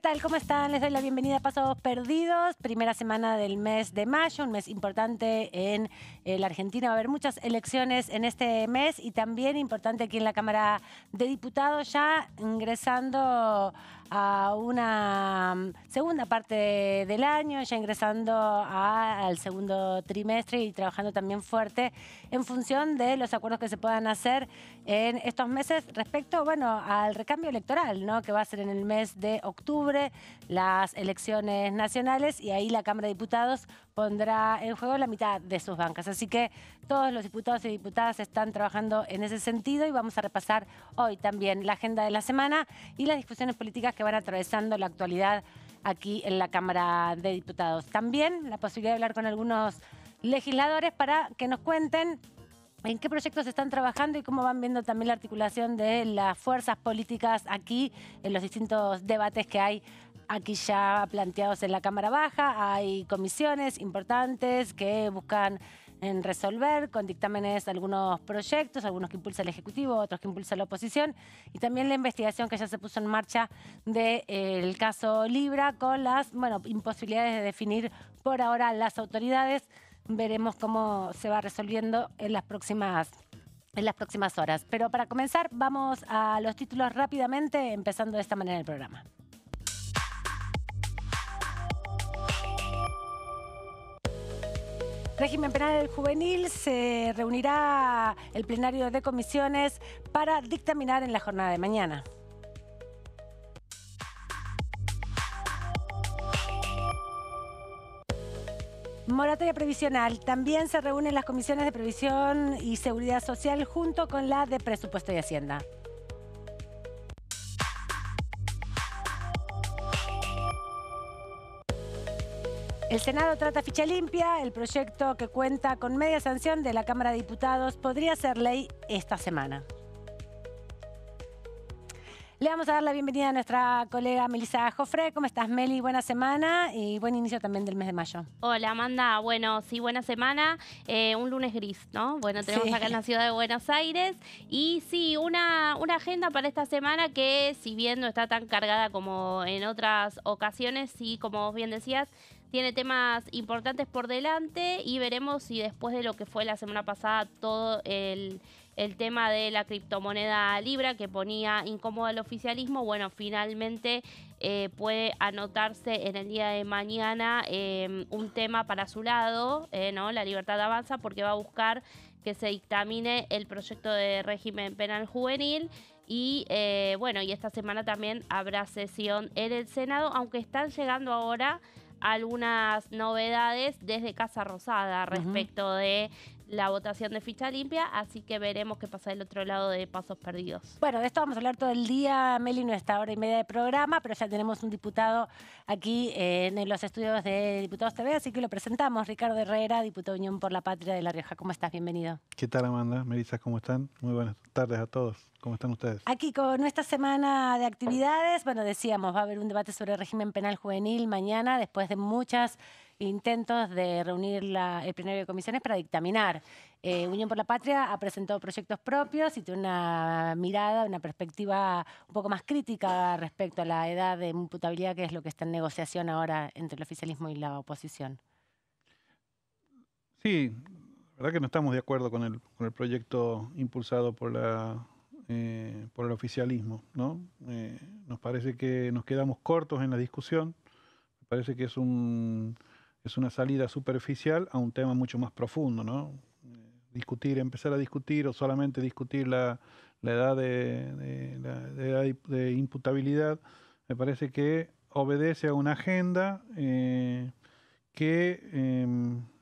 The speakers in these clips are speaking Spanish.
tal? ¿Cómo están? Les doy la bienvenida a Pasos Perdidos. Primera semana del mes de mayo, un mes importante en la Argentina. Va a haber muchas elecciones en este mes y también importante aquí en la Cámara de Diputados, ya ingresando a una segunda parte del año, ya ingresando al segundo trimestre y trabajando también fuerte en función de los acuerdos que se puedan hacer en estos meses respecto, bueno, al recambio electoral, ¿no? Que va a ser en el mes de octubre, las elecciones nacionales, y ahí la Cámara de Diputados pondrá en juego la mitad de sus bancas. Así que todos los diputados y diputadas están trabajando en ese sentido y vamos a repasar hoy también la agenda de la semana y las discusiones políticas que van atravesando la actualidad aquí en la Cámara de Diputados. También la posibilidad de hablar con algunos legisladores para que nos cuenten en qué proyectos están trabajando y cómo van viendo también la articulación de las fuerzas políticas aquí en los distintos debates que hay aquí ya planteados en la Cámara Baja. Hay comisiones importantes que buscan resolver con dictámenes algunos proyectos, algunos que impulsa el Ejecutivo, otros que impulsa la oposición, y también la investigación que ya se puso en marcha del caso Libra con las imposibilidades de definir por ahora las autoridades. Veremos cómo se va resolviendo en las próximas horas. Pero para comenzar, vamos a los títulos rápidamente, empezando de esta manera el programa. Régimen penal juvenil, se reunirá el plenario de comisiones para dictaminar en la jornada de mañana. Moratoria previsional. También se reúnen las comisiones de Previsión y Seguridad Social junto con la de Presupuesto y Hacienda. El Senado trata ficha limpia. El proyecto, que cuenta con media sanción de la Cámara de Diputados, podría ser ley esta semana. Le vamos a dar la bienvenida a nuestra colega Melissa Jofré. ¿Cómo estás, Meli? Buena semana y buen inicio también del mes de mayo. Hola, Amanda. Bueno, sí, buena semana. Un lunes gris, ¿no? Bueno, tenemos acá en la ciudad de Buenos Aires. Y sí, una agenda para esta semana que, si bien no está tan cargada como en otras ocasiones, sí, como vos bien decías, tiene temas importantes por delante y veremos si después de lo que fue la semana pasada todo el tema de la criptomoneda Libra que ponía incómodo al oficialismo, bueno, finalmente puede anotarse en el día de mañana un tema para su lado, ¿no? La Libertad Avanza, porque va a buscar que se dictamine el proyecto de régimen penal juvenil. Y bueno, y esta semana también habrá sesión en el Senado, aunque están llegando ahora algunas novedades desde Casa Rosada respecto de la votación de ficha limpia, así que veremos qué pasa del otro lado de Pasos Perdidos. Bueno, de esto vamos a hablar todo el día, Meli, nuestra hora y media de programa, pero ya tenemos un diputado aquí en los estudios de Diputados TV, así que lo presentamos. Ricardo Herrera, diputado de Unión por la Patria de La Rioja. ¿Cómo estás? Bienvenido. ¿Qué tal, Amanda? Melissa, ¿cómo están? Muy buenas tardes a todos. ¿Cómo están ustedes? Aquí con esta semana de actividades, bueno, decíamos, va a haber un debate sobre el régimen penal juvenil mañana, después de muchos intentos de reunir el plenario de comisiones para dictaminar. Unión por la Patria ha presentado proyectos propios y tiene una mirada, una perspectiva un poco más crítica respecto a la edad de imputabilidad, que es lo que está en negociación ahora entre el oficialismo y la oposición. Sí, la verdad que no estamos de acuerdo con el proyecto impulsado por el oficialismo, ¿no? Nos parece que nos quedamos cortos en la discusión. Me parece que es una salida superficial a un tema mucho más profundo, ¿no? Empezar a discutir o solamente discutir la edad de imputabilidad, me parece que obedece a una agenda que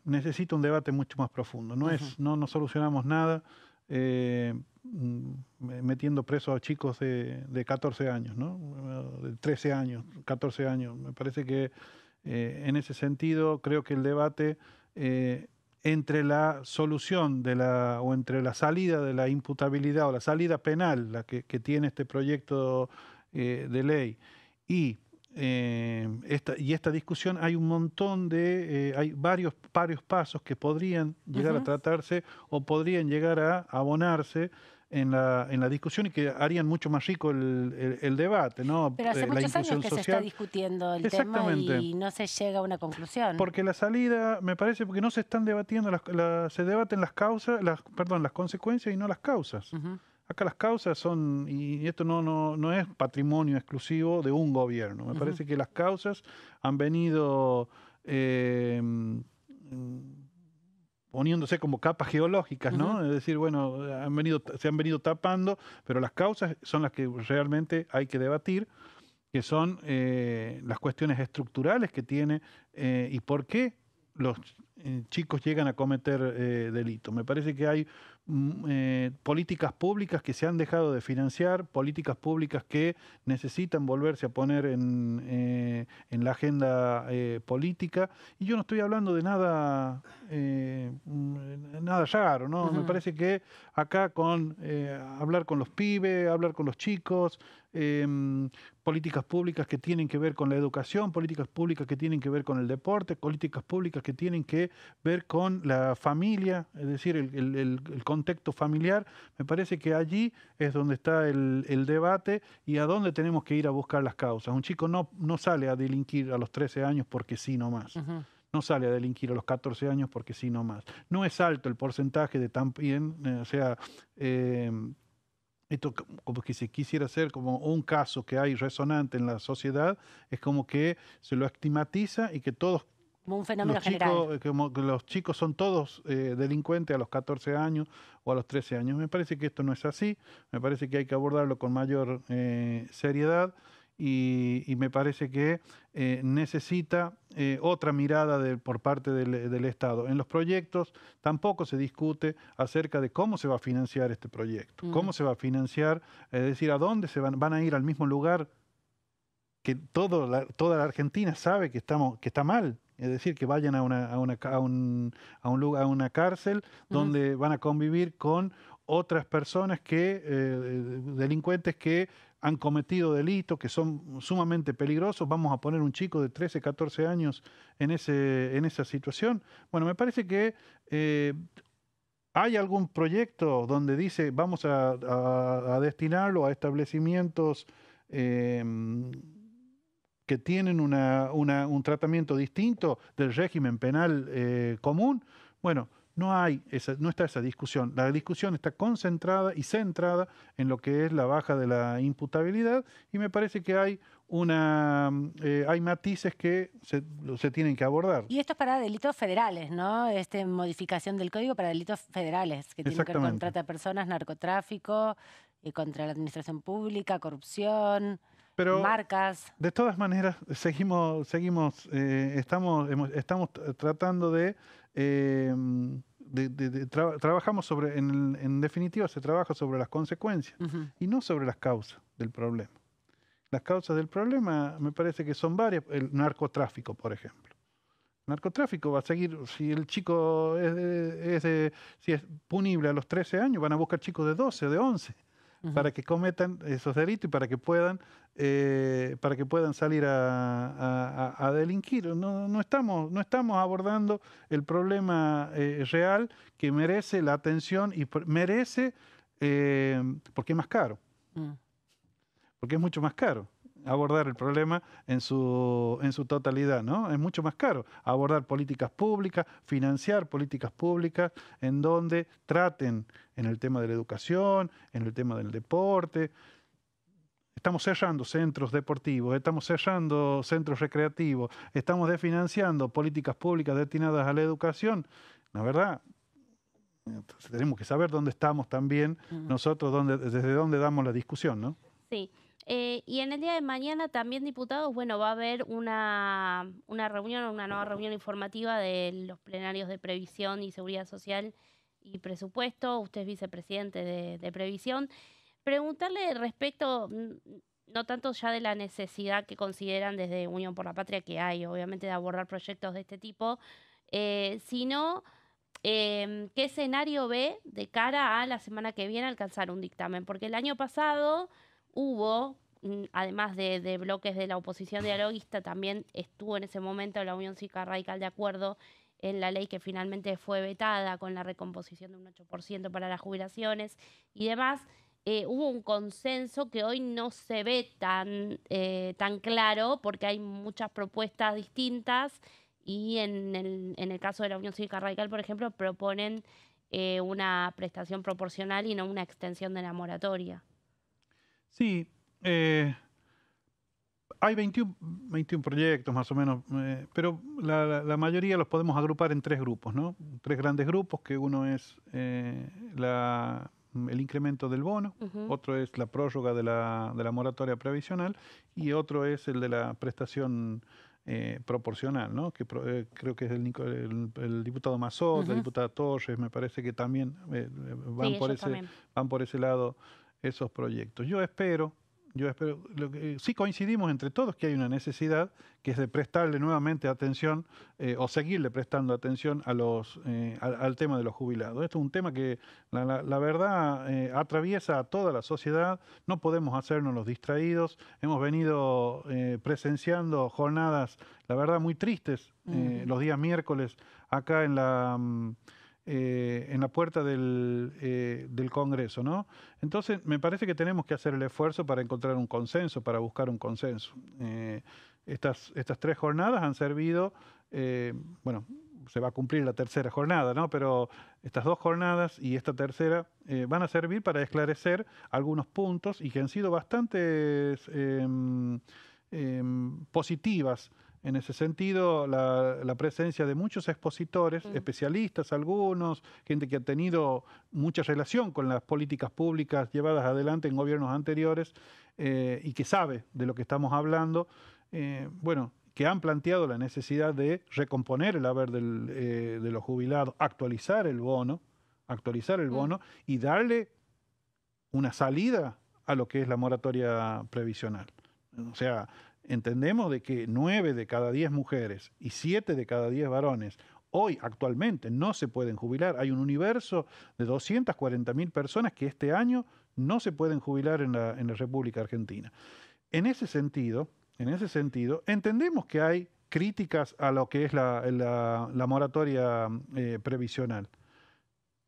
necesita un debate mucho más profundo. No solucionamos nada metiendo presos a chicos de 14 años, ¿no? De 13 años, 14 años. Me parece que en ese sentido creo que el debate entre la solución o entre la salida de la imputabilidad o la salida penal que tiene este proyecto de ley y esta discusión, hay un montón hay varios pasos que podrían llegar a tratarse o podrían llegar a abonarse en la discusión y que harían mucho más rico el debate, ¿no? Pero hace La muchos años inclusión que se está social. discutiendo el tema Exactamente. y no se llega a una conclusión. Porque la salida, me parece, porque no se están debatiendo, se debaten las causas, perdón, las consecuencias y no las causas. Ujú. Acá las causas son, y esto no es patrimonio exclusivo de un gobierno. Me parece que las causas han venido poniéndose como capas geológicas, ¿no? Es decir, bueno, se han venido tapando, pero las causas son las que realmente hay que debatir, que son las cuestiones estructurales que tiene y por qué los chicos llegan a cometer delitos. Me parece que hay políticas públicas que se han dejado de financiar, políticas públicas que necesitan volverse a poner en la agenda política. Y yo no estoy hablando de nada raro, ¿no? Me parece que acá con hablar con los pibes, hablar con los chicos, políticas públicas que tienen que ver con la educación, políticas públicas que tienen que ver con el deporte, políticas públicas que tienen que ver con la familia, es decir, el contexto familiar. Me parece que allí es donde está el debate y a dónde tenemos que ir a buscar las causas. Un chico no sale a delinquir a los 13 años porque sí nomás. No sale a delinquir a los 14 años porque sí nomás. No es alto el porcentaje de también, esto como que se quisiera hacer como un caso que hay resonante en la sociedad, es como que se lo estigmatiza y que todos Como un fenómeno general. como que los chicos son todos delincuentes a los 14 años o a los 13 años. Me parece que esto no es así, me parece que hay que abordarlo con mayor seriedad y me parece que necesita otra mirada por parte del Estado. En los proyectos tampoco se discute acerca de cómo se va a financiar este proyecto, cómo se va a financiar, es decir, a dónde van a ir al mismo lugar que toda la Argentina sabe que está mal. Es decir, que vayan a un lugar, a una cárcel donde van a convivir con otras personas delincuentes que han cometido delitos, que son sumamente peligrosos. Vamos a poner un chico de 13, 14 años en esa situación. Bueno, me parece que ¿hay algún proyecto donde dice vamos a destinarlo a establecimientos que tienen un tratamiento distinto del régimen penal común? Bueno, no está esa discusión. La discusión está concentrada y centrada en lo que es la baja de la imputabilidad y me parece que hay matices que se tienen que abordar. Y esto es para delitos federales, ¿no? Modificación del código para delitos federales, que tienen que ver con trata de personas, narcotráfico, contra la administración pública, corrupción, pero marcas. De todas maneras, estamos tratando trabajamos en definitiva se trabaja sobre las consecuencias y no sobre las causas del problema. Las causas del problema me parece que son varias. El narcotráfico, por ejemplo. El narcotráfico va a seguir, si el chico si es punible a los 13 años, van a buscar chicos de 12 o de 11 para que cometan esos delitos y para que puedan salir a delinquir. No estamos abordando el problema real que merece la atención y merece porque es más caro. Porque es mucho más caro abordar el problema en su totalidad, ¿no? Es mucho más caro abordar políticas públicas, financiar políticas públicas en donde traten en el tema de la educación, en el tema del deporte. Estamos cerrando centros deportivos, estamos cerrando centros recreativos, estamos desfinanciando políticas públicas destinadas a la educación. La verdad, entonces tenemos que saber dónde estamos también nosotros, desde dónde damos la discusión, ¿no? Sí. Y en el día de mañana también, diputados, bueno, va a haber una nueva reunión informativa de los plenarios de Previsión y Seguridad Social y Presupuesto. Usted es vicepresidente de Previsión. Preguntarle respecto, no tanto ya de la necesidad que consideran desde Unión por la Patria que hay, obviamente, de abordar proyectos de este tipo, sino qué escenario ve de cara a la semana que viene alcanzar un dictamen. Porque el año pasado hubo, además de bloques de la oposición dialoguista, también estuvo en ese momento la Unión Cívica Radical de acuerdo en la ley que finalmente fue vetada con la recomposición de un 8% para las jubilaciones y demás, hubo un consenso que hoy no se ve tan claro porque hay muchas propuestas distintas y en el caso de la Unión Cívica Radical, por ejemplo, proponen una prestación proporcional y no una extensión de la moratoria. Sí, hay 21 proyectos más o menos, pero la mayoría los podemos agrupar en 3 grupos, ¿no? 3 grandes grupos, que uno es el incremento del bono, otro es la prórroga de la moratoria previsional y otro es el de la prestación proporcional, ¿no? Que creo que es el diputado Mazot, la diputada Torres, me parece que también van por ese lado esos proyectos. Yo espero, sí coincidimos entre todos que hay una necesidad que es de prestarle nuevamente atención o seguirle prestando atención a al tema de los jubilados. Esto es un tema que la verdad atraviesa a toda la sociedad, no podemos hacernos los distraídos, hemos venido presenciando jornadas, la verdad, muy tristes los días miércoles acá en la puerta del Congreso, ¿no? Entonces, me parece que tenemos que hacer el esfuerzo para encontrar un consenso, para buscar un consenso. Estas 3 jornadas han servido, bueno, se va a cumplir la tercera jornada, ¿no? Pero estas 2 jornadas y esta tercera van a servir para esclarecer algunos puntos y que han sido bastante positivas. En ese sentido, la presencia de muchos expositores, especialistas algunos, gente que ha tenido mucha relación con las políticas públicas llevadas adelante en gobiernos anteriores y que sabe de lo que estamos hablando, bueno, que han planteado la necesidad de recomponer el haber de los jubilados, actualizar el bono y darle una salida a lo que es la moratoria previsional. O sea, entendemos de que 9 de cada 10 mujeres y 7 de cada 10 varones hoy actualmente no se pueden jubilar. Hay un universo de 240.000 personas que este año no se pueden jubilar en la República Argentina. En ese sentido, entendemos que hay críticas a lo que es la moratoria previsional,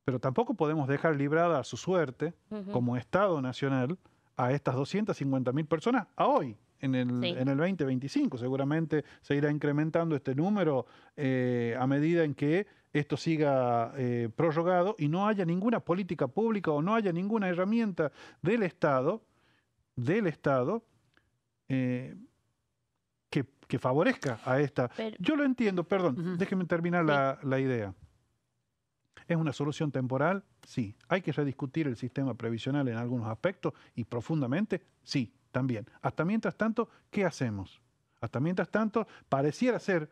pero tampoco podemos dejar librada a su suerte, como Estado Nacional, a estas 250.000 personas a hoy. En el 2025 seguramente se irá incrementando este número a medida en que esto siga prorrogado y no haya ninguna política pública o no haya ninguna herramienta del Estado que favorezca a esta. Yo lo entiendo, perdón, déjeme terminar la idea. ¿Es una solución temporal? Sí. ¿Hay que rediscutir el sistema previsional en algunos aspectos y profundamente? Sí, también. Hasta mientras tanto, ¿qué hacemos? Hasta mientras tanto, pareciera ser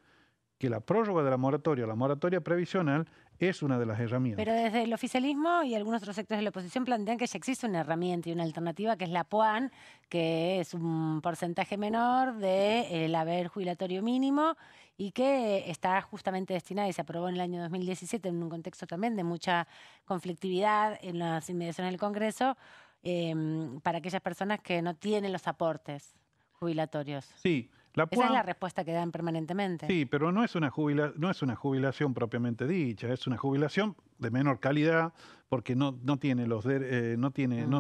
que la prórroga de la moratoria previsional, es una de las herramientas. Pero desde el oficialismo y algunos otros sectores de la oposición plantean que ya existe una herramienta y una alternativa que es la PUAN, que es un porcentaje menor del haber jubilatorio mínimo y que está justamente destinada y se aprobó en el año 2017 en un contexto también de mucha conflictividad en las inmediaciones del Congreso para aquellas personas que no tienen los aportes jubilatorios. Sí. Esa es la respuesta que dan permanentemente. Sí, pero no es una jubilación propiamente dicha, es una jubilación de menor calidad porque no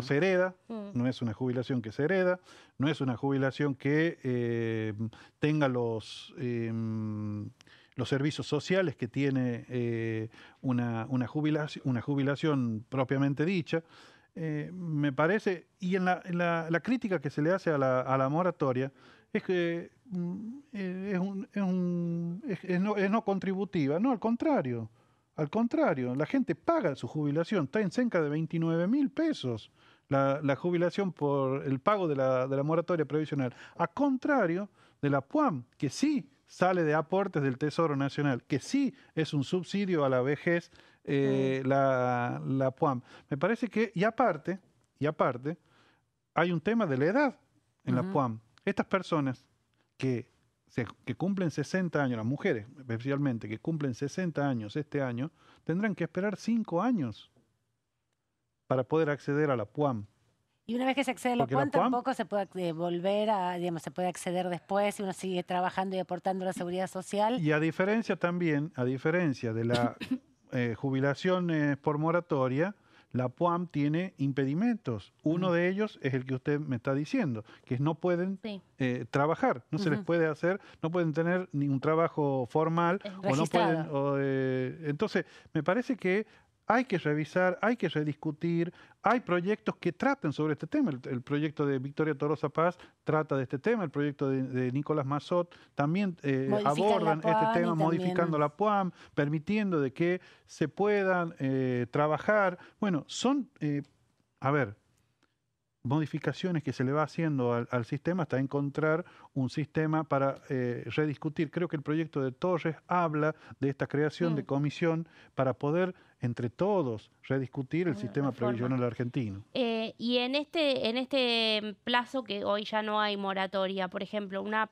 se hereda, no es una jubilación que se hereda, no es una jubilación que tenga los servicios sociales que tiene una jubilación propiamente dicha. Me parece, y en la crítica que se le hace a la moratoria, es que es no contributiva. No, al contrario, la gente paga su jubilación, está en cerca de 29.000 pesos la jubilación por el pago de la moratoria previsional, a contrario de la PUAM, que sí sale de aportes del Tesoro Nacional, que sí es un subsidio a la vejez, la PUAM. Me parece que, y aparte, hay un tema de la edad en la PUAM. Estas personas que cumplen 60 años, las mujeres especialmente, que cumplen 60 años este año, tendrán que esperar 5 años para poder acceder a la PUAM. Y una vez que se accede a la Porque la PUAM, PUAM- tampoco se puede volver a, digamos, se puede acceder después si uno sigue trabajando y aportando a la seguridad social. Y a diferencia de la jubilación por moratoria, la PUAM tiene impedimentos. Uno de ellos es el que usted me está diciendo, que es no pueden Sí. trabajar, no se les puede hacer, no pueden tener ningún trabajo formal o no pueden. Registrado. Entonces, me parece que hay que revisar, hay que rediscutir. Hay proyectos que tratan sobre este tema. El proyecto de Victoria Tolosa Paz trata de este tema. El proyecto de Nicolás Massot también Modifican la abordan este PUAM tema, y modificando también- la PUAM, permitiendo de que se puedan trabajar. Bueno, son, a ver, modificaciones que se le va haciendo al sistema hasta encontrar un sistema para rediscutir. Creo que el proyecto de Torres habla de esta creación de comisión para poder entre todos rediscutir el sistema Reforma. previsional argentino. Y en este plazo que hoy ya no hay moratoria, por ejemplo, una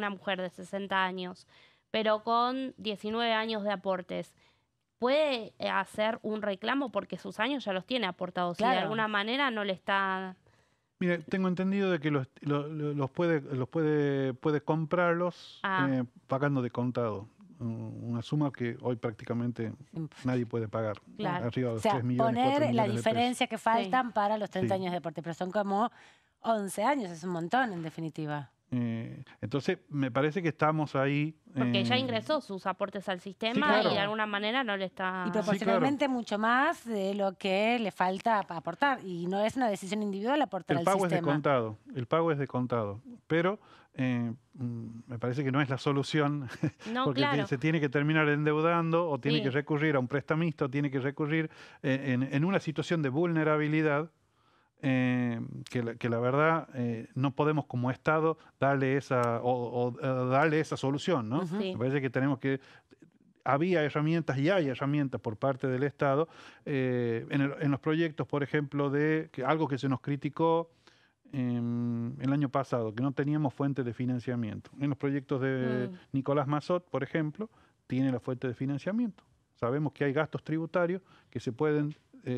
mujer de 60 años, pero con 19 años de aportes, ¿puede hacer un reclamo porque sus años ya los tiene aportados y de Claro. alguna manera no le está... Mire, tengo entendido de que puede comprarlos pagando de contado. Una suma que hoy prácticamente nadie puede pagar. Claro. Arriba de O los sea, 3 millones, 4 poner la millones de pesos. diferencia que faltan para los 30 Sí. años de deporte, pero son como 11 años, es un montón en definitiva. Entonces, me parece que estamos ahí. Porque ya ingresó sus aportes al sistema claro. y de alguna manera no le está... Y proporcionalmente mucho más de lo que le falta aportar. Y no es una decisión individual aportar El al pago es de sistema. contado. El pago es de contado. Pero me parece que no es la solución. No, porque claro. se tiene que terminar endeudando o tiene Sí. que recurrir a un prestamista o tiene que recurrir en una situación de vulnerabilidad. Que la verdad no podemos como Estado darle esa darle esa solución, ¿no? Sí. Me parece que tenemos que había herramientas y hay herramientas por parte del Estado en los proyectos, por ejemplo, algo que se nos criticó el año pasado, que no teníamos fuente de financiamiento. En los proyectos de Nicolás Massot, por ejemplo, tiene la fuente de financiamiento. Sabemos que hay gastos tributarios que se pueden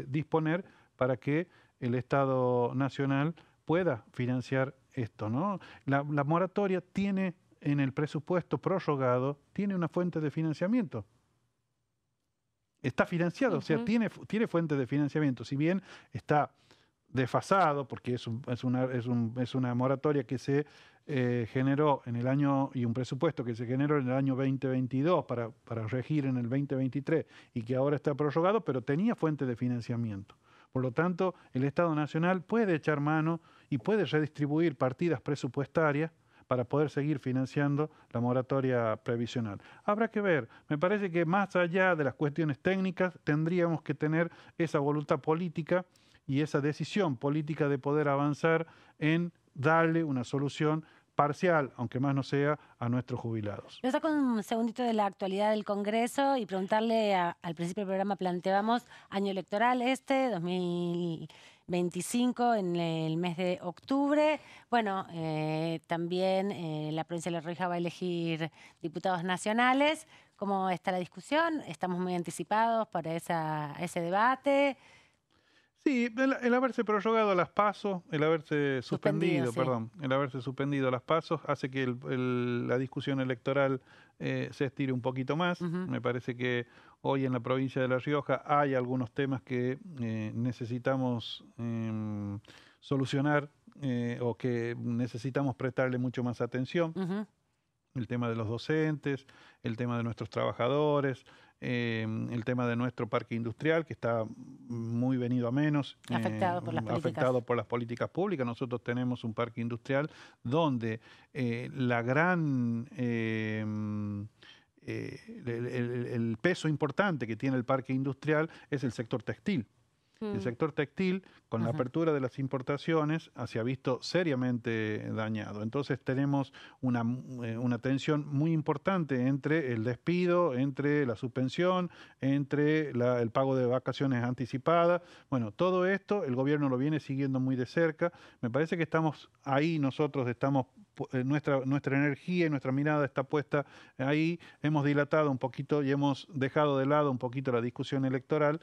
disponer para que el Estado Nacional pueda financiar esto, ¿no? La moratoria tiene en el presupuesto prorrogado, tiene una fuente de financiamiento. Está financiado, o sea, tiene fuente de financiamiento. Si bien está desfasado, porque es una moratoria que se generó en el año, y un presupuesto que se generó en el año 2022 para regir en el 2023 y que ahora está prorrogado, pero tenía fuente de financiamiento. Por lo tanto, el Estado Nacional puede echar mano y puede redistribuir partidas presupuestarias para poder seguir financiando la moratoria previsional. Habrá que ver, me parece que más allá de las cuestiones técnicas, tendríamos que tener esa voluntad política y esa decisión política de poder avanzar en darle una solución parcial, aunque más no sea, a nuestros jubilados. Yo saco un segundito de la actualidad del Congreso y preguntarle, al principio del programa planteábamos año electoral 2025 en el mes de octubre. Bueno, también la provincia de La Rioja va a elegir diputados nacionales. ¿Cómo está la discusión? ¿Estamos muy anticipados para ese debate? Sí, el haberse prorrogado las PASO, el haberse suspendido, sí. el haberse suspendido las PASO hace que la discusión electoral se estire un poquito más. Me parece que hoy en la provincia de La Rioja hay algunos temas que necesitamos solucionar o que necesitamos prestarle mucho más atención. El tema de los docentes, el tema de nuestros trabajadores, el tema de nuestro parque industrial, que está muy venido a menos. Afectado por las políticas. Afectado por las políticas públicas. Nosotros tenemos un parque industrial donde el peso importante que tiene el parque industrial es el sector textil. El sector textil, con la apertura de las importaciones, se ha visto seriamente dañado. Entonces tenemos una tensión muy importante entre el despido, entre la suspensión, entre el pago de vacaciones anticipadas. Bueno, todo esto el gobierno lo viene siguiendo muy de cerca. Me parece que estamos ahí, nosotros estamos, nuestra energía y nuestra mirada está puesta ahí. Hemos dilatado un poquito y hemos dejado de lado un poquito la discusión electoral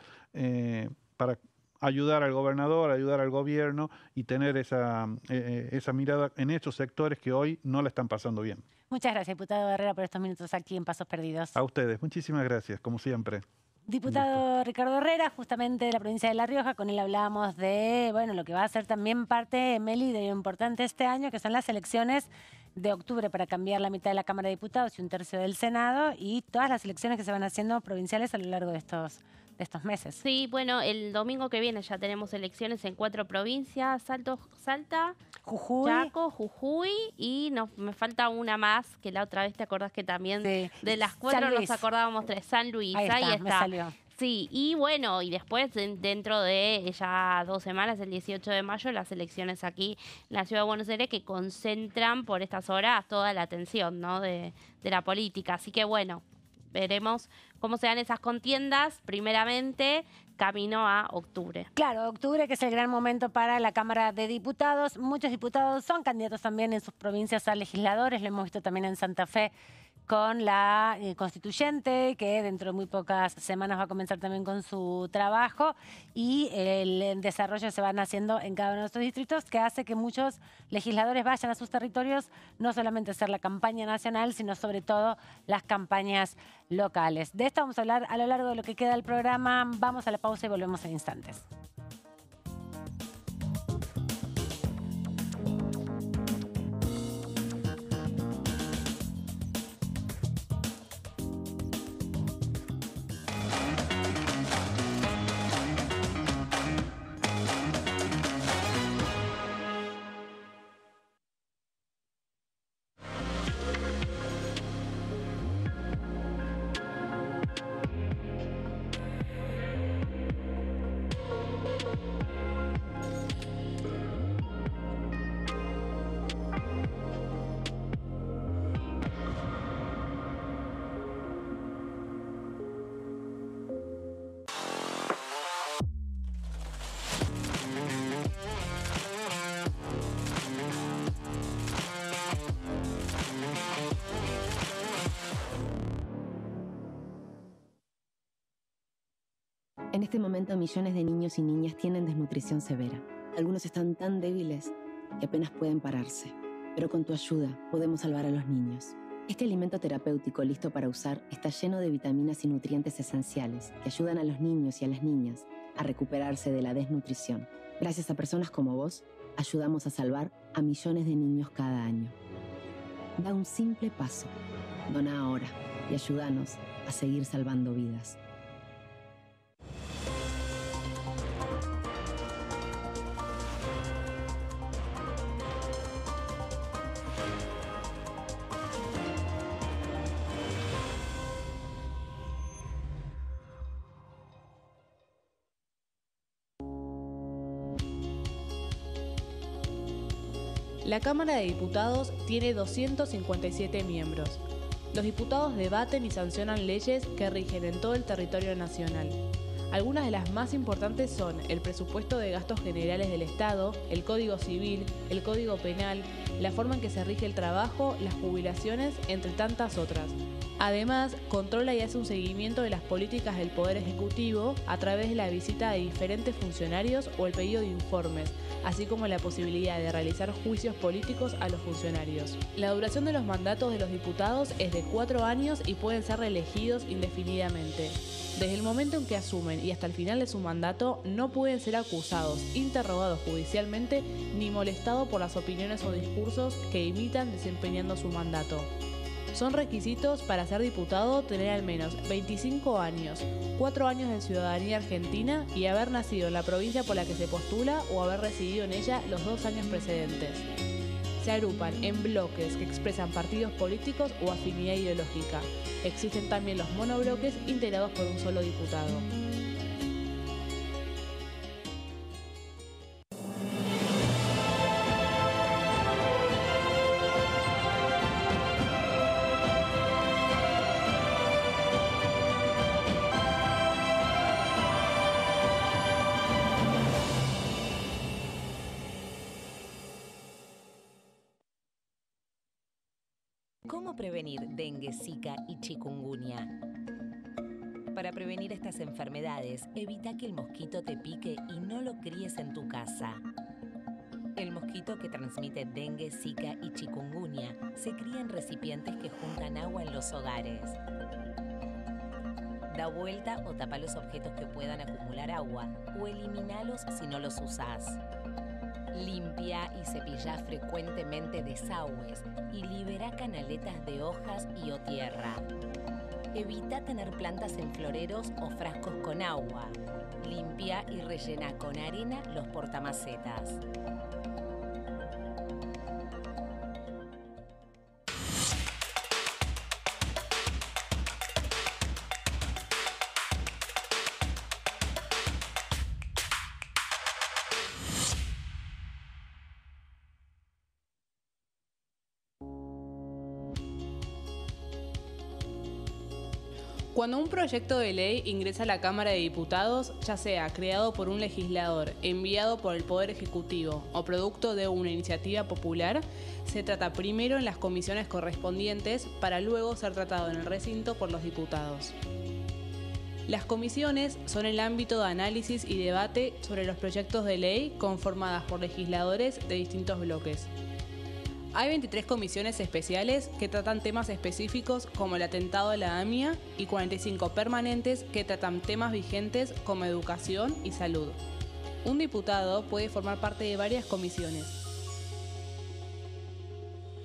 para ayudar al gobernador, ayudar al gobierno y tener esa mirada en esos sectores que hoy no la están pasando bien. Muchas gracias, diputado Herrera, por estos minutos aquí en Pasos Perdidos. A ustedes, muchísimas gracias, como siempre. Diputado Ricardo Herrera, justamente de la provincia de La Rioja, con él hablábamos de lo que va a ser también parte, Meli, de lo importante este año, que son las elecciones de octubre para cambiar la mitad de la Cámara de Diputados y un tercio del Senado, y todas las elecciones que se van haciendo provinciales a lo largo de estos meses. Sí, bueno, el domingo que viene ya tenemos elecciones en 4 provincias: Salta, Jujuy, Chaco, Jujuy, y me falta una más, que la otra vez te acordás que también sí, de las 4 nos acordábamos 3, San Luis, ahí está. Me salió. Sí, y bueno, y después dentro de ya 2 semanas, el 18 de mayo, las elecciones aquí en la Ciudad de Buenos Aires, que concentran por estas horas toda la atención, ¿no?, de la política. Así que bueno, veremos cómo se dan esas contiendas, primeramente camino a octubre. Claro, octubre, que es el gran momento para la Cámara de Diputados. Muchos diputados son candidatos también en sus provincias a legisladores, lo hemos visto también en Santa Fe con la constituyente, que dentro de muy pocas semanas va a comenzar también con su trabajo, y el desarrollo se van haciendo en cada uno de estos distritos, que hace que muchos legisladores vayan a sus territorios, no solamente a hacer la campaña nacional, sino sobre todo las campañas locales. De esto vamos a hablar a lo largo de lo que queda del programa. Vamos a la pausa y volvemos en instantes. En este momento, millones de niños y niñas tienen desnutrición severa. Algunos están tan débiles que apenas pueden pararse. Pero con tu ayuda, podemos salvar a los niños. Este alimento terapéutico listo para usar está lleno de vitaminas y nutrientes esenciales que ayudan a los niños y a las niñas a recuperarse de la desnutrición. Gracias a personas como vos, ayudamos a salvar a millones de niños cada año. Da un simple paso. Dona ahora y ayúdanos a seguir salvando vidas. La Cámara de Diputados tiene 257 miembros. Los diputados debaten y sancionan leyes que rigen en todo el territorio nacional. Algunas de las más importantes son el presupuesto de gastos generales del Estado, el Código Civil, el Código Penal, la forma en que se rige el trabajo, las jubilaciones, entre tantas otras. Además, controla y hace un seguimiento de las políticas del Poder Ejecutivo a través de la visita de diferentes funcionarios o el pedido de informes, así como la posibilidad de realizar juicios políticos a los funcionarios. La duración de los mandatos de los diputados es de 4 años y pueden ser reelegidos indefinidamente. Desde el momento en que asumen y hasta el final de su mandato, no pueden ser acusados, interrogados judicialmente, ni molestados por las opiniones o discursos que imitan desempeñando su mandato. Son requisitos para ser diputado tener al menos 25 años, 4 años de ciudadanía argentina y haber nacido en la provincia por la que se postula o haber residido en ella los 2 años precedentes. Se agrupan en bloques que expresan partidos políticos o afinidad ideológica. Existen también los monobloques integrados por un solo diputado. ¿Cómo prevenir dengue, zika y chikungunya? Para prevenir estas enfermedades, evita que el mosquito te pique y no lo críes en tu casa. El mosquito que transmite dengue, zika y chikungunya se cría en recipientes que juntan agua en los hogares. Da vuelta o tapa los objetos que puedan acumular agua o eliminalos si no los usás. Limpia y cepilla frecuentemente desagües y libera canaletas de hojas y o tierra. Evita tener plantas en floreros o frascos con agua. Limpia y rellena con arena los portamacetas. Cuando un proyecto de ley ingresa a la Cámara de Diputados, ya sea creado por un legislador, enviado por el Poder Ejecutivo o producto de una iniciativa popular, se trata primero en las comisiones correspondientes para luego ser tratado en el recinto por los diputados. Las comisiones son el ámbito de análisis y debate sobre los proyectos de ley conformadas por legisladores de distintos bloques. Hay 23 comisiones especiales que tratan temas específicos como el atentado de la AMIA y 45 permanentes que tratan temas vigentes como educación y salud. Un diputado puede formar parte de varias comisiones.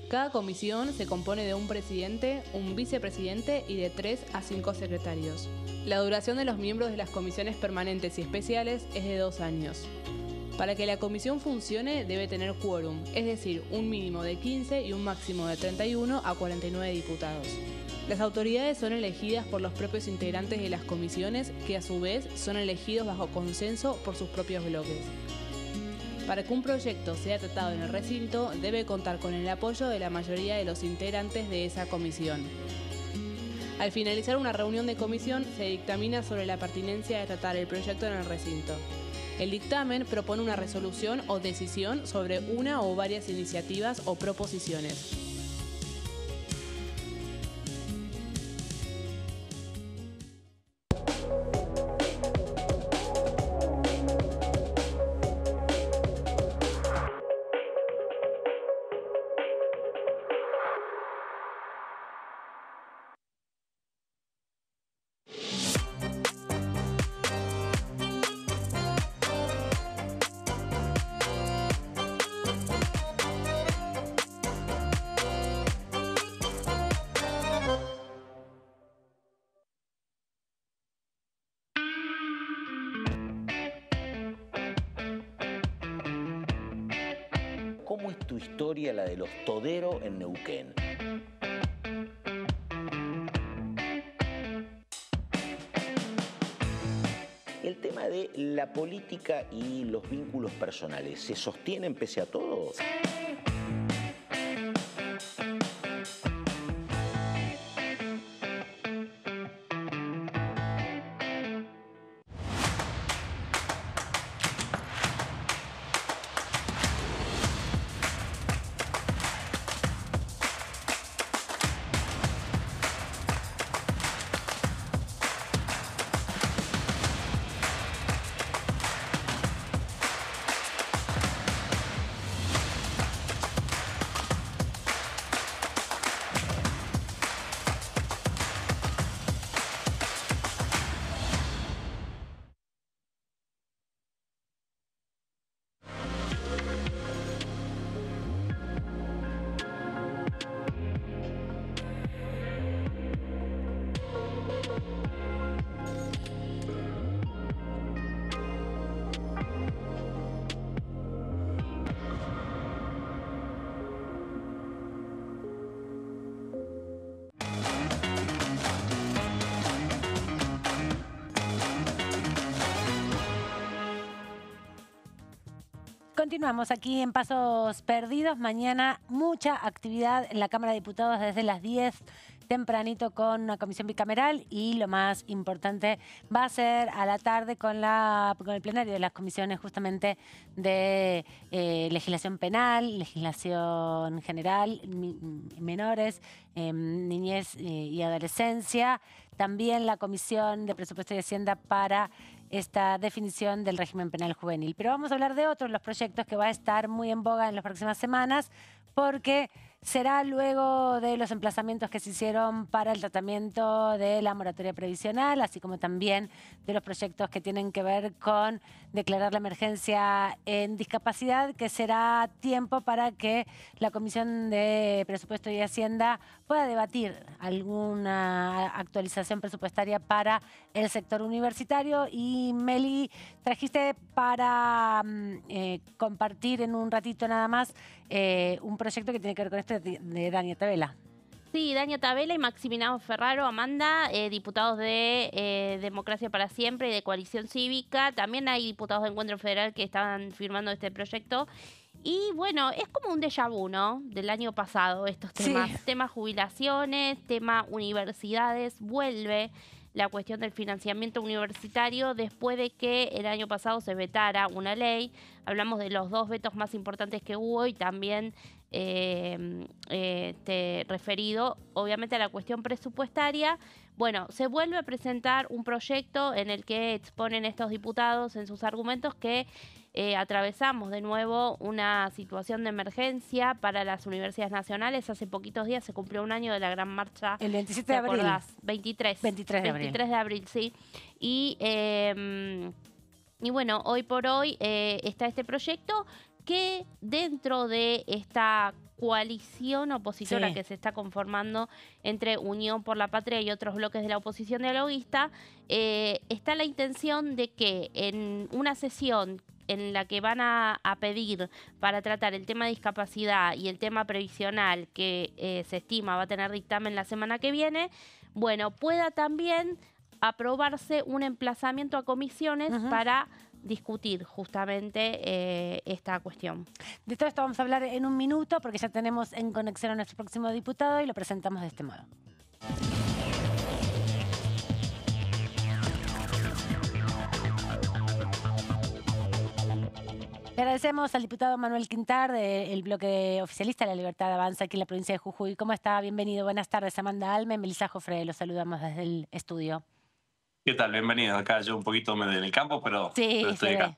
Cada comisión se compone de un presidente, un vicepresidente y de 3 a 5 secretarios. La duración de los miembros de las comisiones permanentes y especiales es de 2 años. Para que la comisión funcione debe tener quórum, es decir, un mínimo de 15 y un máximo de 31 a 49 diputados. Las autoridades son elegidas por los propios integrantes de las comisiones, que a su vez son elegidos bajo consenso por sus propios bloques. Para que un proyecto sea tratado en el recinto, debe contar con el apoyo de la mayoría de los integrantes de esa comisión. Al finalizar una reunión de comisión, se dictamina sobre la pertinencia de tratar el proyecto en el recinto. El dictamen propone una resolución o decisión sobre una o varias iniciativas o proposiciones. ¿Cómo es tu historia, la de los Todero en Neuquén? El tema de la política y los vínculos personales, ¿se sostienen pese a todo? Continuamos aquí en Pasos Perdidos. Mañana mucha actividad en la Cámara de Diputados desde las 10 tempranito con una comisión bicameral y lo más importante va a ser a la tarde con el plenario de las comisiones justamente de legislación penal, legislación general, menores, niñez y adolescencia. también la Comisión de Presupuesto y Hacienda para esta definición del régimen penal juvenil. Pero vamos a hablar de otros los proyectos que va a estar muy en boga en las próximas semanas, porque será luego de los emplazamientos que se hicieron para el tratamiento de la moratoria previsional, así como también de los proyectos que tienen que ver con declarar la emergencia en discapacidad, que será tiempo para que la Comisión de Presupuesto y Hacienda pueda debatir alguna actualización presupuestaria para el sector universitario. Y Meli, trajiste para compartir en un ratito nada más un proyecto que tiene que ver con esto de Dania Tabela. Sí, Dania Tabela y Maximiliano Ferraro, Amanda, diputados de Democracia para Siempre y de Coalición Cívica. También hay diputados de Encuentro Federal que estaban firmando este proyecto. Y bueno, es como un déjà vu, ¿no? Del año pasado estos temas. Sí. Tema jubilaciones, tema universidades, vuelve la cuestión del financiamiento universitario después de que el año pasado se vetara una ley. Hablamos de los 2 vetos más importantes que hubo y también referido obviamente a la cuestión presupuestaria. Bueno, se vuelve a presentar un proyecto en el que exponen estos diputados en sus argumentos que atravesamos de nuevo una situación de emergencia para las universidades nacionales. Hace poquitos días se cumplió un año de la gran marcha. El 27 de abril. 23 de abril, sí. Y bueno, hoy por hoy está este proyecto que dentro de esta coalición opositora que se está conformando entre Unión por la Patria y otros bloques de la oposición dialoguista, está la intención de que en una sesión en la que van a pedir para tratar el tema de discapacidad y el tema previsional que se estima va a tener dictamen la semana que viene, bueno, pueda también aprobarse un emplazamiento a comisiones para discutir justamente esta cuestión. De todo esto vamos a hablar en un minuto porque ya tenemos en conexión a nuestro próximo diputado y lo presentamos de este modo. Le agradecemos al diputado Manuel Quintar del bloque oficialista La Libertad Avanza aquí en la provincia de Jujuy. ¿Cómo está? Bienvenido. Buenas tardes. Amanda Alme, Melissa Jofre, los saludamos desde el estudio. ¿Qué tal? Bienvenido. Acá yo un poquito en el campo, pero estoy acá.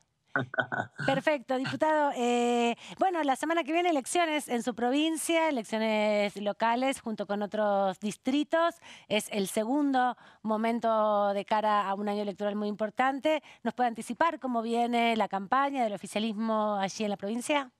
Perfecto, diputado. Bueno, la semana que viene elecciones en su provincia, elecciones locales junto con otros distritos. Es el segundo momento de cara a un año electoral muy importante. ¿Nos puede anticipar cómo viene la campaña del oficialismo allí en la provincia?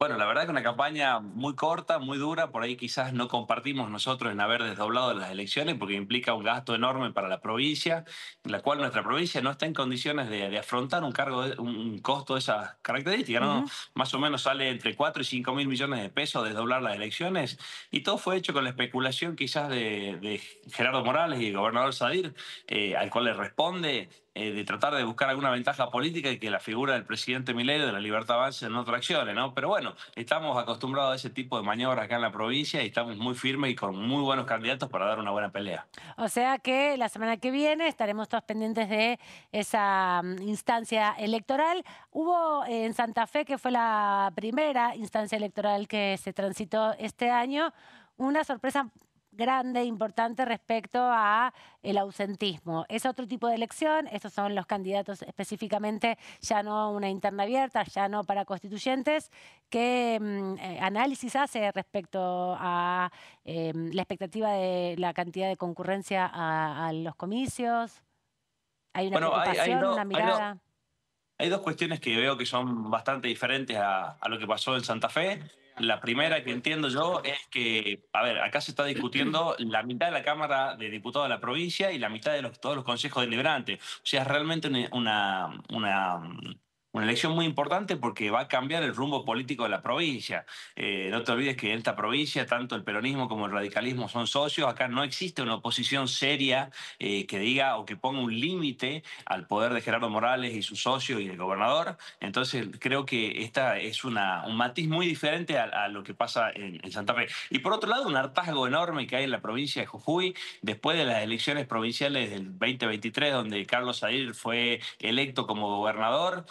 Bueno, la verdad que una campaña muy corta, muy dura, por ahí quizás no compartimos nosotros en haber desdoblado las elecciones porque implica un gasto enorme para la provincia, en la cual nuestra provincia no está en condiciones de afrontar un costo de esas características, ¿no? Más o menos sale entre 4 y 5 mil millones de pesos desdoblar las elecciones y todo fue hecho con la especulación quizás de Gerardo Morales y el gobernador Sadir, al cual le responde de tratar de buscar alguna ventaja política y que la figura del presidente Milei de La Libertad Avanza en otra acciones, ¿no? Pero bueno, estamos acostumbrados a ese tipo de maniobras acá en la provincia y estamos muy firmes y con muy buenos candidatos para dar una buena pelea. O sea que la semana que viene estaremos todos pendientes de esa instancia electoral. Hubo en Santa Fe, que fue la primera instancia electoral que se transitó este año, una sorpresa grande, importante respecto a el ausentismo. Es otro tipo de elección, estos son los candidatos específicamente, ya no una interna abierta, ya no para constituyentes. ¿Qué análisis hace respecto a la expectativa de la cantidad de concurrencia a los comicios? ¿Hay una preocupación, una mirada? Hay dos cuestiones que veo que son bastante diferentes a lo que pasó en Santa Fe. La primera que entiendo yo es que, a ver, acá se está discutiendo la mitad de la Cámara de Diputados de la provincia y la mitad de todos los consejos deliberantes. O sea, es realmente una elección muy importante porque va a cambiar el rumbo político de la provincia. No te olvides que en esta provincia tanto el peronismo como el radicalismo son socios. Acá no existe una oposición seria que diga o que ponga un límite al poder de Gerardo Morales y sus socios y el gobernador. Entonces creo que esta es un matiz muy diferente a lo que pasa en Santa Fe. Y por otro lado, un hartazgo enorme que hay en la provincia de Jujuy después de las elecciones provinciales del 2023, donde Carlos Sadir fue electo como gobernador.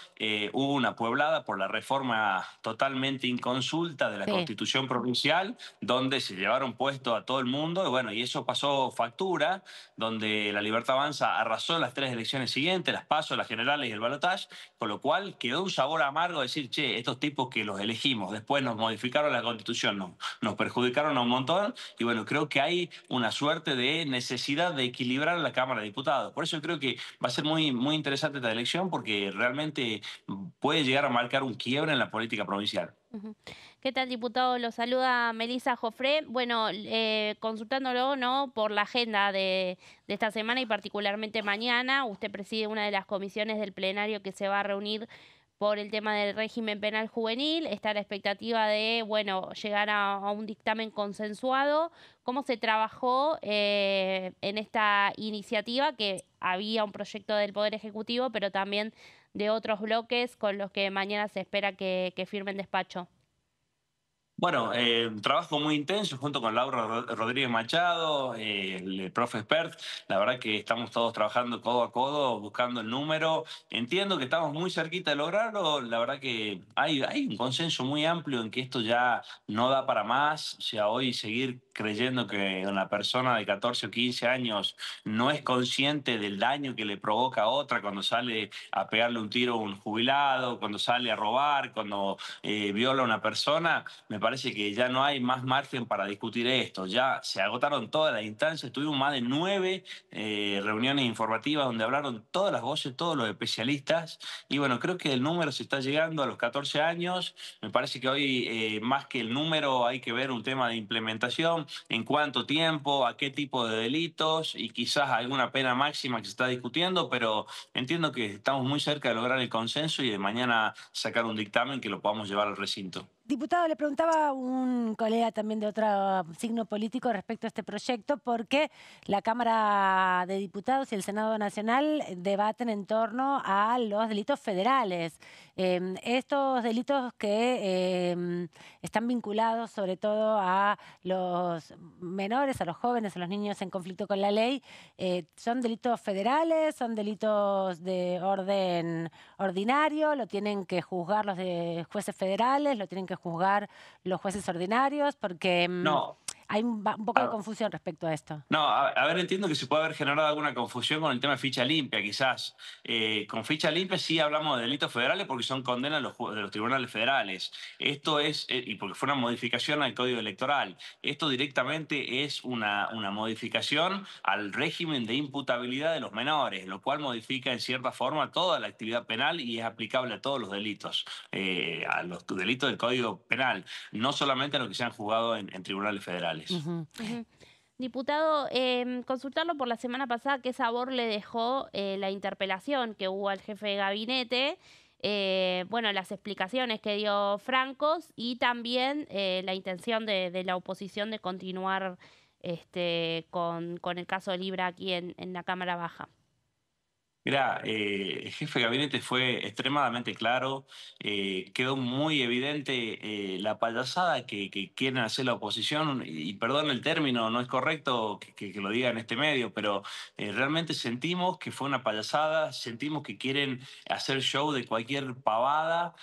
hubo una pueblada por la reforma totalmente inconsulta de la Constitución provincial, donde se llevaron puesto a todo el mundo, y bueno, y eso pasó factura, donde la Libertad Avanza arrasó las 3 elecciones siguientes, las PASO, las generales y el balotaje, con lo cual quedó un sabor amargo decir, che, estos tipos que los elegimos, después nos modificaron la Constitución, nos perjudicaron a un montón, y bueno, creo que hay una suerte de necesidad de equilibrar la Cámara de Diputados. Por eso creo que va a ser muy, muy interesante esta elección, porque realmente puede llegar a marcar un quiebre en la política provincial. ¿Qué tal, diputado? Lo saluda Melissa Jofré. Bueno, consultándolo, ¿no?, por la agenda de esta semana y particularmente mañana. Usted preside una de las comisiones del plenario que se va a reunir por el tema del régimen penal juvenil. Está la expectativa de, bueno, llegar a un dictamen consensuado. ¿Cómo se trabajó en esta iniciativa, que había un proyecto del Poder Ejecutivo, pero también de otros bloques con los que mañana se espera que firmen despacho? Bueno, un trabajo muy intenso junto con Laura Rodríguez Machado, el profe Expert. La verdad que estamos todos trabajando codo a codo, buscando el número. Entiendo que estamos muy cerquita de lograrlo. La verdad que hay un consenso muy amplio en que esto ya no da para más. O sea, hoy seguir creyendo que una persona de 14 o 15 años no es consciente del daño que le provoca a otra cuando sale a pegarle un tiro a un jubilado, cuando sale a robar, cuando viola a una persona, me parece que ya no hay más margen para discutir esto. Ya se agotaron todas las instancias, tuvimos más de 9 reuniones informativas donde hablaron todas las voces, todos los especialistas, y bueno, creo que el número se está llegando a los 14 años. Me parece que hoy más que el número hay que ver un tema de implementación, en cuánto tiempo, a qué tipo de delitos y quizás alguna pena máxima que se está discutiendo, pero entiendo que estamos muy cerca de lograr el consenso y de mañana sacar un dictamen que lo podamos llevar al recinto. Diputado, le preguntaba a un colega también de otro signo político respecto a este proyecto, porque la Cámara de Diputados y el Senado Nacional debaten en torno a los delitos federales. Estos delitos que están vinculados sobre todo a los menores, a los jóvenes, a los niños en conflicto con la ley, ¿son delitos federales? ¿Son delitos de orden ordinario? ¿Lo tienen que juzgar los jueces federales? ¿Lo tienen que juzgar los jueces ordinarios? Porque no. Hay un poco de confusión respecto a esto. No, a ver, entiendo que se puede haber generado alguna confusión con el tema de ficha limpia, quizás. Con ficha limpia sí hablamos de delitos federales porque son condenas de los tribunales federales. Esto es, y porque fue una modificación al Código Electoral. Esto directamente es una modificación al régimen de imputabilidad de los menores, lo cual modifica en cierta forma toda la actividad penal y es aplicable a todos los delitos, a los delitos del Código Penal, no solamente a los que se han juzgado en tribunales federales. Diputado, consultarlo por la semana pasada, ¿qué sabor le dejó la interpelación que hubo al jefe de gabinete? Bueno, las explicaciones que dio Francos y también la intención de la oposición de continuar con el caso de Libra aquí en la Cámara Baja. Mirá, el jefe de gabinete fue extremadamente claro, quedó muy evidente la payasada que quieren hacer la oposición, y perdón el término, no es correcto que lo diga en este medio, pero realmente sentimos que fue una payasada, sentimos que quieren hacer show de cualquier pavada,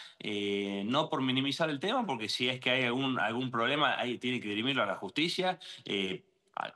no por minimizar el tema, porque si es que hay algún problema, ahí tiene que dirimirlo a la justicia,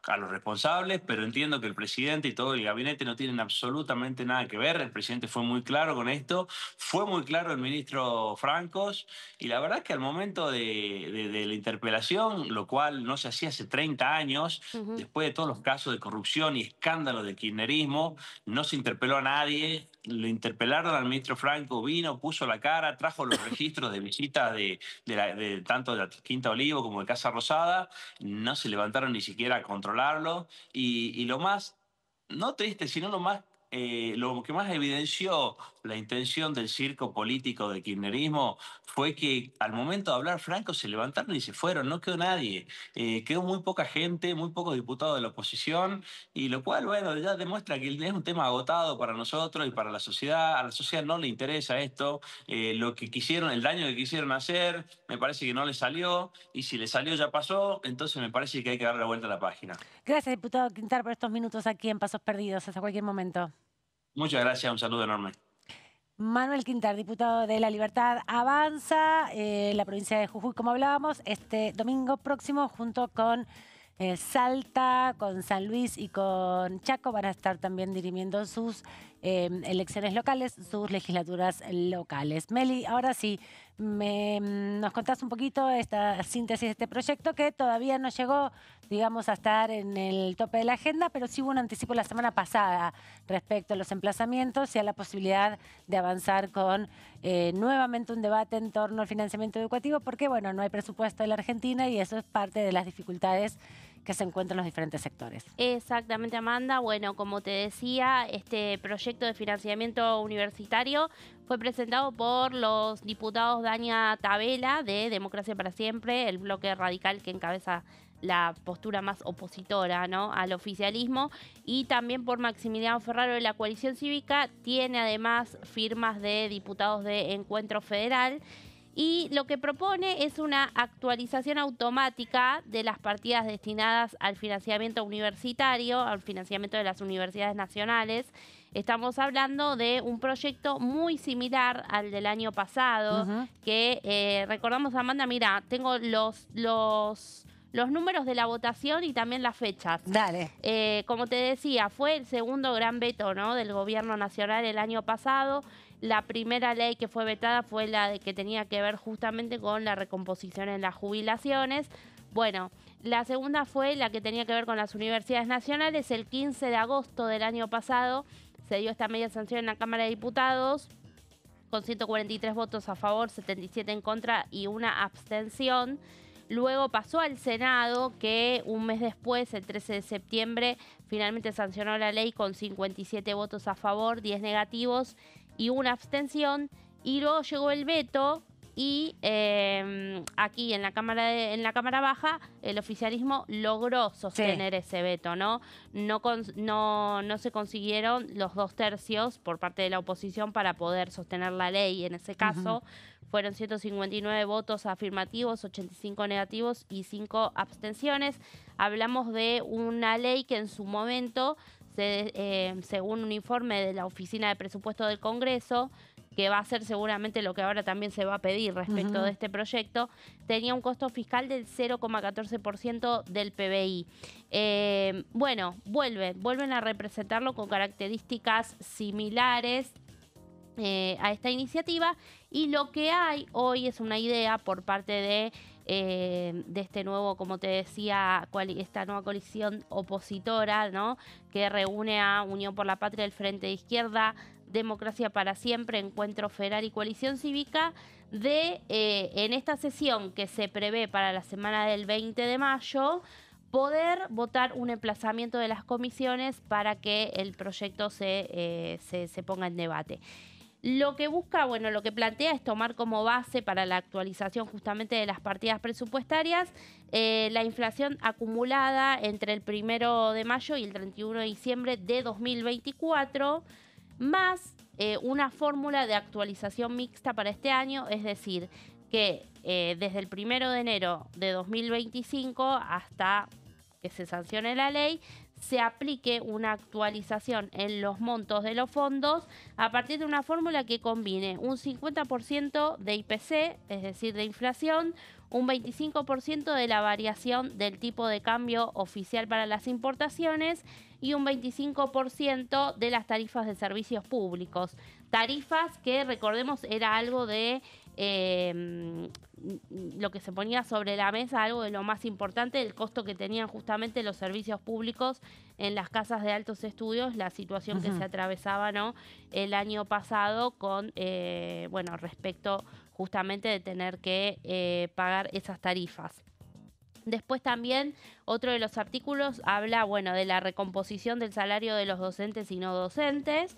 a los responsables, pero entiendo que el presidente y todo el gabinete no tienen absolutamente nada que ver. El presidente fue muy claro con esto, fue muy claro el ministro Francos, y la verdad es que al momento de la interpelación, lo cual no se hacía hace 30 años, después de todos los casos de corrupción y escándalos del kirchnerismo, no se interpeló a nadie. Lo interpelaron al ministro Franco, vino, puso la cara, trajo los registros de visitas de tanto de la Quinta Olivo como de Casa Rosada, no se levantaron ni siquiera a controlarlo, y lo más, no triste, sino lo que más evidenció la intención del circo político del kirchnerismo fue que al momento de hablar Franco se levantaron y se fueron, no quedó nadie, quedó muy poca gente, muy pocos diputados de la oposición, y lo cual, bueno, ya demuestra que es un tema agotado para nosotros y para la sociedad. A la sociedad no le interesa esto, lo que quisieron, el daño que quisieron hacer, me parece que no le salió, y si le salió ya pasó, entonces me parece que hay que darle la vuelta a la página. Gracias, diputado Quintar, por estos minutos aquí en Pasos Perdidos. Hasta cualquier momento. Muchas gracias, un saludo enorme. Manuel Quintar, diputado de La Libertad Avanza, la provincia de Jujuy, como hablábamos, este domingo próximo, junto con Salta, con San Luis y con Chaco, van a estar también dirimiendo sus elecciones locales, sus legislaturas locales. Meli, ahora sí, nos contás un poquito esta síntesis de este proyecto que todavía no llegó, digamos, a estar en el tope de la agenda, pero sí hubo un anticipo la semana pasada respecto a los emplazamientos y a la posibilidad de avanzar con nuevamente un debate en torno al financiamiento educativo, porque, bueno, no hay presupuesto en la Argentina y eso es parte de las dificultades que se encuentran en los diferentes sectores. Exactamente, Amanda. Bueno, como te decía, este proyecto de financiamiento universitario fue presentado por los diputados Dania Tabela, de Democracia para Siempre, el bloque radical que encabeza la postura más opositora, ¿no?, al oficialismo, y también por Maximiliano Ferraro de la Coalición Cívica. Tiene además firmas de diputados de Encuentro Federal. Y lo que propone es una actualización automática de las partidas destinadas al financiamiento universitario, al financiamiento de las universidades nacionales. Estamos hablando de un proyecto muy similar al del año pasado, que recordamos, Amanda, mira, tengo los números de la votación y también las fechas. Dale. Como te decía, fue el segundo gran veto, ¿no?, del gobierno nacional el año pasado. La primera ley que fue vetada fue la de que tenía que ver justamente con la recomposición en las jubilaciones. Bueno, la segunda fue la que tenía que ver con las universidades nacionales. El 15 de agosto del año pasado se dio esta media sanción en la Cámara de Diputados, con 143 votos a favor, 77 en contra y una abstención. Luego pasó al Senado, que un mes después, el 13 de septiembre, finalmente sancionó la ley con 57 votos a favor, 10 negativos y una abstención. Y luego llegó el veto y aquí en la Cámara Baja el oficialismo logró sostener ese veto, ¿no? No se consiguieron los 2/3 por parte de la oposición para poder sostener la ley en ese caso. Fueron 159 votos afirmativos, 85 negativos y 5 abstenciones. Hablamos de una ley que en su momento, según un informe de la Oficina de Presupuesto del Congreso, que va a ser seguramente lo que ahora también se va a pedir respecto de este proyecto, tenía un costo fiscal del 0,14% del PBI. Bueno, vuelven a representarlo con características similares a esta iniciativa, y lo que hay hoy es una idea por parte de este nuevo, como te decía, esta nueva coalición opositora, ¿no?, que reúne a Unión por la Patria, el Frente de Izquierda, Democracia para Siempre, Encuentro Federal y Coalición Cívica, de en esta sesión que se prevé para la semana del 20 de mayo, poder votar un emplazamiento de las comisiones para que el proyecto se ponga en debate. Lo que busca, bueno, lo que plantea es tomar como base para la actualización justamente de las partidas presupuestarias la inflación acumulada entre el 1 de mayo y el 31 de diciembre de 2024, más una fórmula de actualización mixta para este año, es decir, que desde el 1 de enero de 2025 hasta que se sancione la ley, se aplique una actualización en los montos de los fondos a partir de una fórmula que combine un 50% de IPC, es decir, de inflación, un 25% de la variación del tipo de cambio oficial para las importaciones y un 25% de las tarifas de servicios públicos. Tarifas que, recordemos, era algo de lo que se ponía sobre la mesa, algo de lo más importante, el costo que tenían justamente los servicios públicos en las casas de altos estudios, la situación que se atravesaba, ¿no?, el año pasado con, bueno, respecto justamente de tener que pagar esas tarifas. Después también otro de los artículos habla, bueno, de la recomposición del salario de los docentes y no docentes,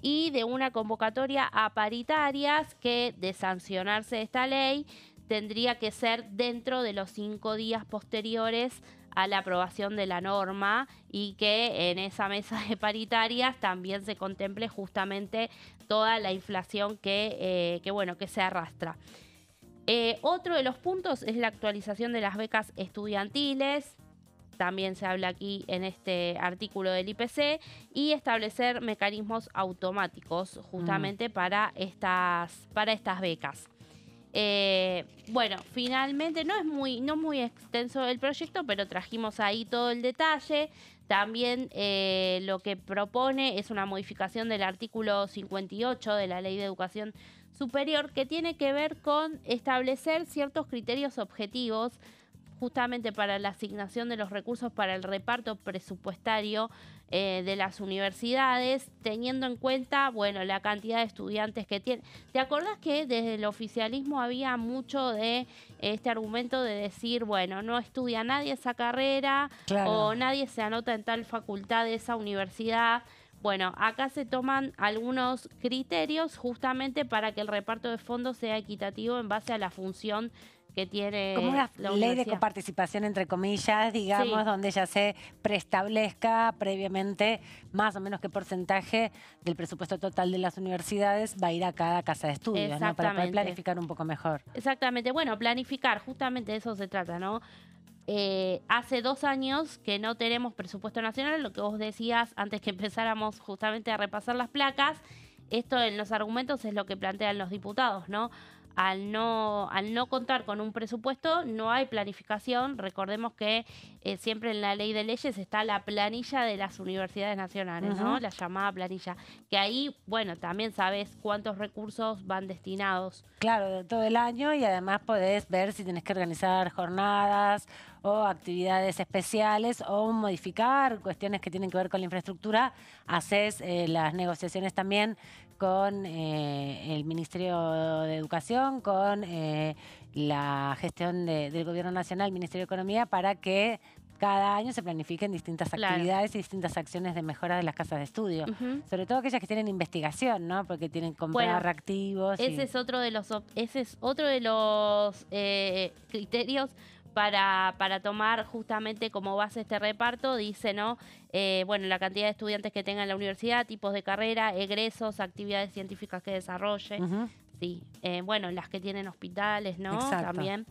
y de una convocatoria a paritarias que, de sancionarse esta ley, tendría que ser dentro de los 5 días posteriores a la aprobación de la norma, y que en esa mesa de paritarias también se contemple justamente toda la inflación que se arrastra. Otro de los puntos es la actualización de las becas estudiantiles. también se habla aquí en este artículo del IPC, y establecer mecanismos automáticos justamente para estas becas. Bueno, finalmente no muy extenso el proyecto, pero trajimos ahí todo el detalle. También lo que propone es una modificación del artículo 58 de la Ley de Educación Superior, que tiene que ver con establecer ciertos criterios objetivos justamente para la asignación de los recursos para el reparto presupuestario de las universidades, teniendo en cuenta, bueno, la cantidad de estudiantes que tienen. ¿Te acordás que desde el oficialismo había mucho de este argumento de decir, bueno, no estudia nadie esa carrera, claro, o nadie se anota en tal facultad de esa universidad? Bueno, acá se toman algunos criterios justamente para que el reparto de fondos sea equitativo en base a la función que tiene como una la ley de universidad. coparticipación, entre comillas, digamos, Sí. donde ya se preestablezca previamente más o menos qué porcentaje del presupuesto total de las universidades va a ir a cada casa de estudios, ¿no? Para poder Exactamente. planificar un poco mejor. Exactamente, bueno, planificar, justamente de eso se trata, ¿no? Hace 2 años que no tenemos presupuesto nacional, lo que vos decías antes que empezáramos justamente a repasar las placas. Esto en los argumentos es lo que plantean los diputados, ¿no? Al no contar con un presupuesto, no hay planificación. Recordemos que siempre en la ley de leyes está la planilla de las universidades nacionales, ¿no? La llamada planilla. Que ahí, bueno, también sabes cuántos recursos van destinados. Claro, de todo el año, y además podés ver si tenés que organizar jornadas o actividades especiales o modificar cuestiones que tienen que ver con la infraestructura. Haces las negociaciones también con el Ministerio de Educación, con la gestión del Gobierno Nacional, el Ministerio de Economía, para que cada año se planifiquen distintas Claro. actividades y distintas acciones de mejora de las casas de estudio. Sobre todo aquellas que tienen investigación, ¿no? Porque tienen que comprar Bueno, reactivos. Ese es otro de los criterios para tomar justamente como base este reparto. Dice, ¿no? Bueno, la cantidad de estudiantes que tenga en la universidad, tipos de carrera, egresos, actividades científicas que desarrolle. Sí, bueno, las que tienen hospitales, ¿no? Exacto. También.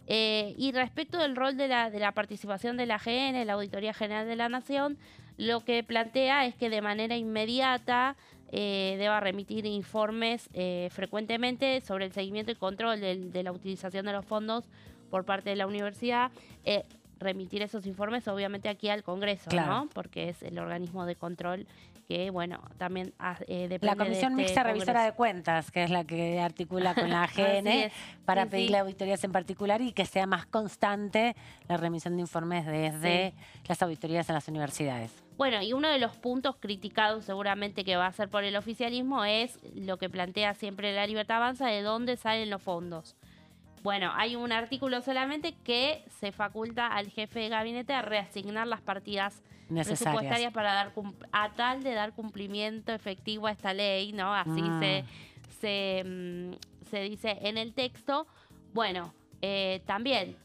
Y respecto del rol de la participación de la AGN, la Auditoría General de la Nación, lo que plantea es que de manera inmediata deba remitir informes frecuentemente sobre el seguimiento y control de la utilización de los fondos por parte de la universidad. Remitir esos informes obviamente aquí al Congreso, Claro. ¿no? Porque es el organismo de control que, bueno, también depende La Comisión de Mixta este Revisora Congreso. de Cuentas, que es la que articula con la AGN Así es. para Sí, pedirle sí. auditorías en particular y que sea más constante la remisión de informes desde las auditorías en las universidades. Bueno, y uno de los puntos criticados seguramente que va a ser por el oficialismo es lo que plantea siempre La Libertad Avanza, de dónde salen los fondos. Bueno, hay un artículo solamente que se faculta al jefe de gabinete a reasignar las partidas presupuestarias para tal de dar cumplimiento efectivo a esta ley, ¿no? Así se dice en el texto. Bueno, también,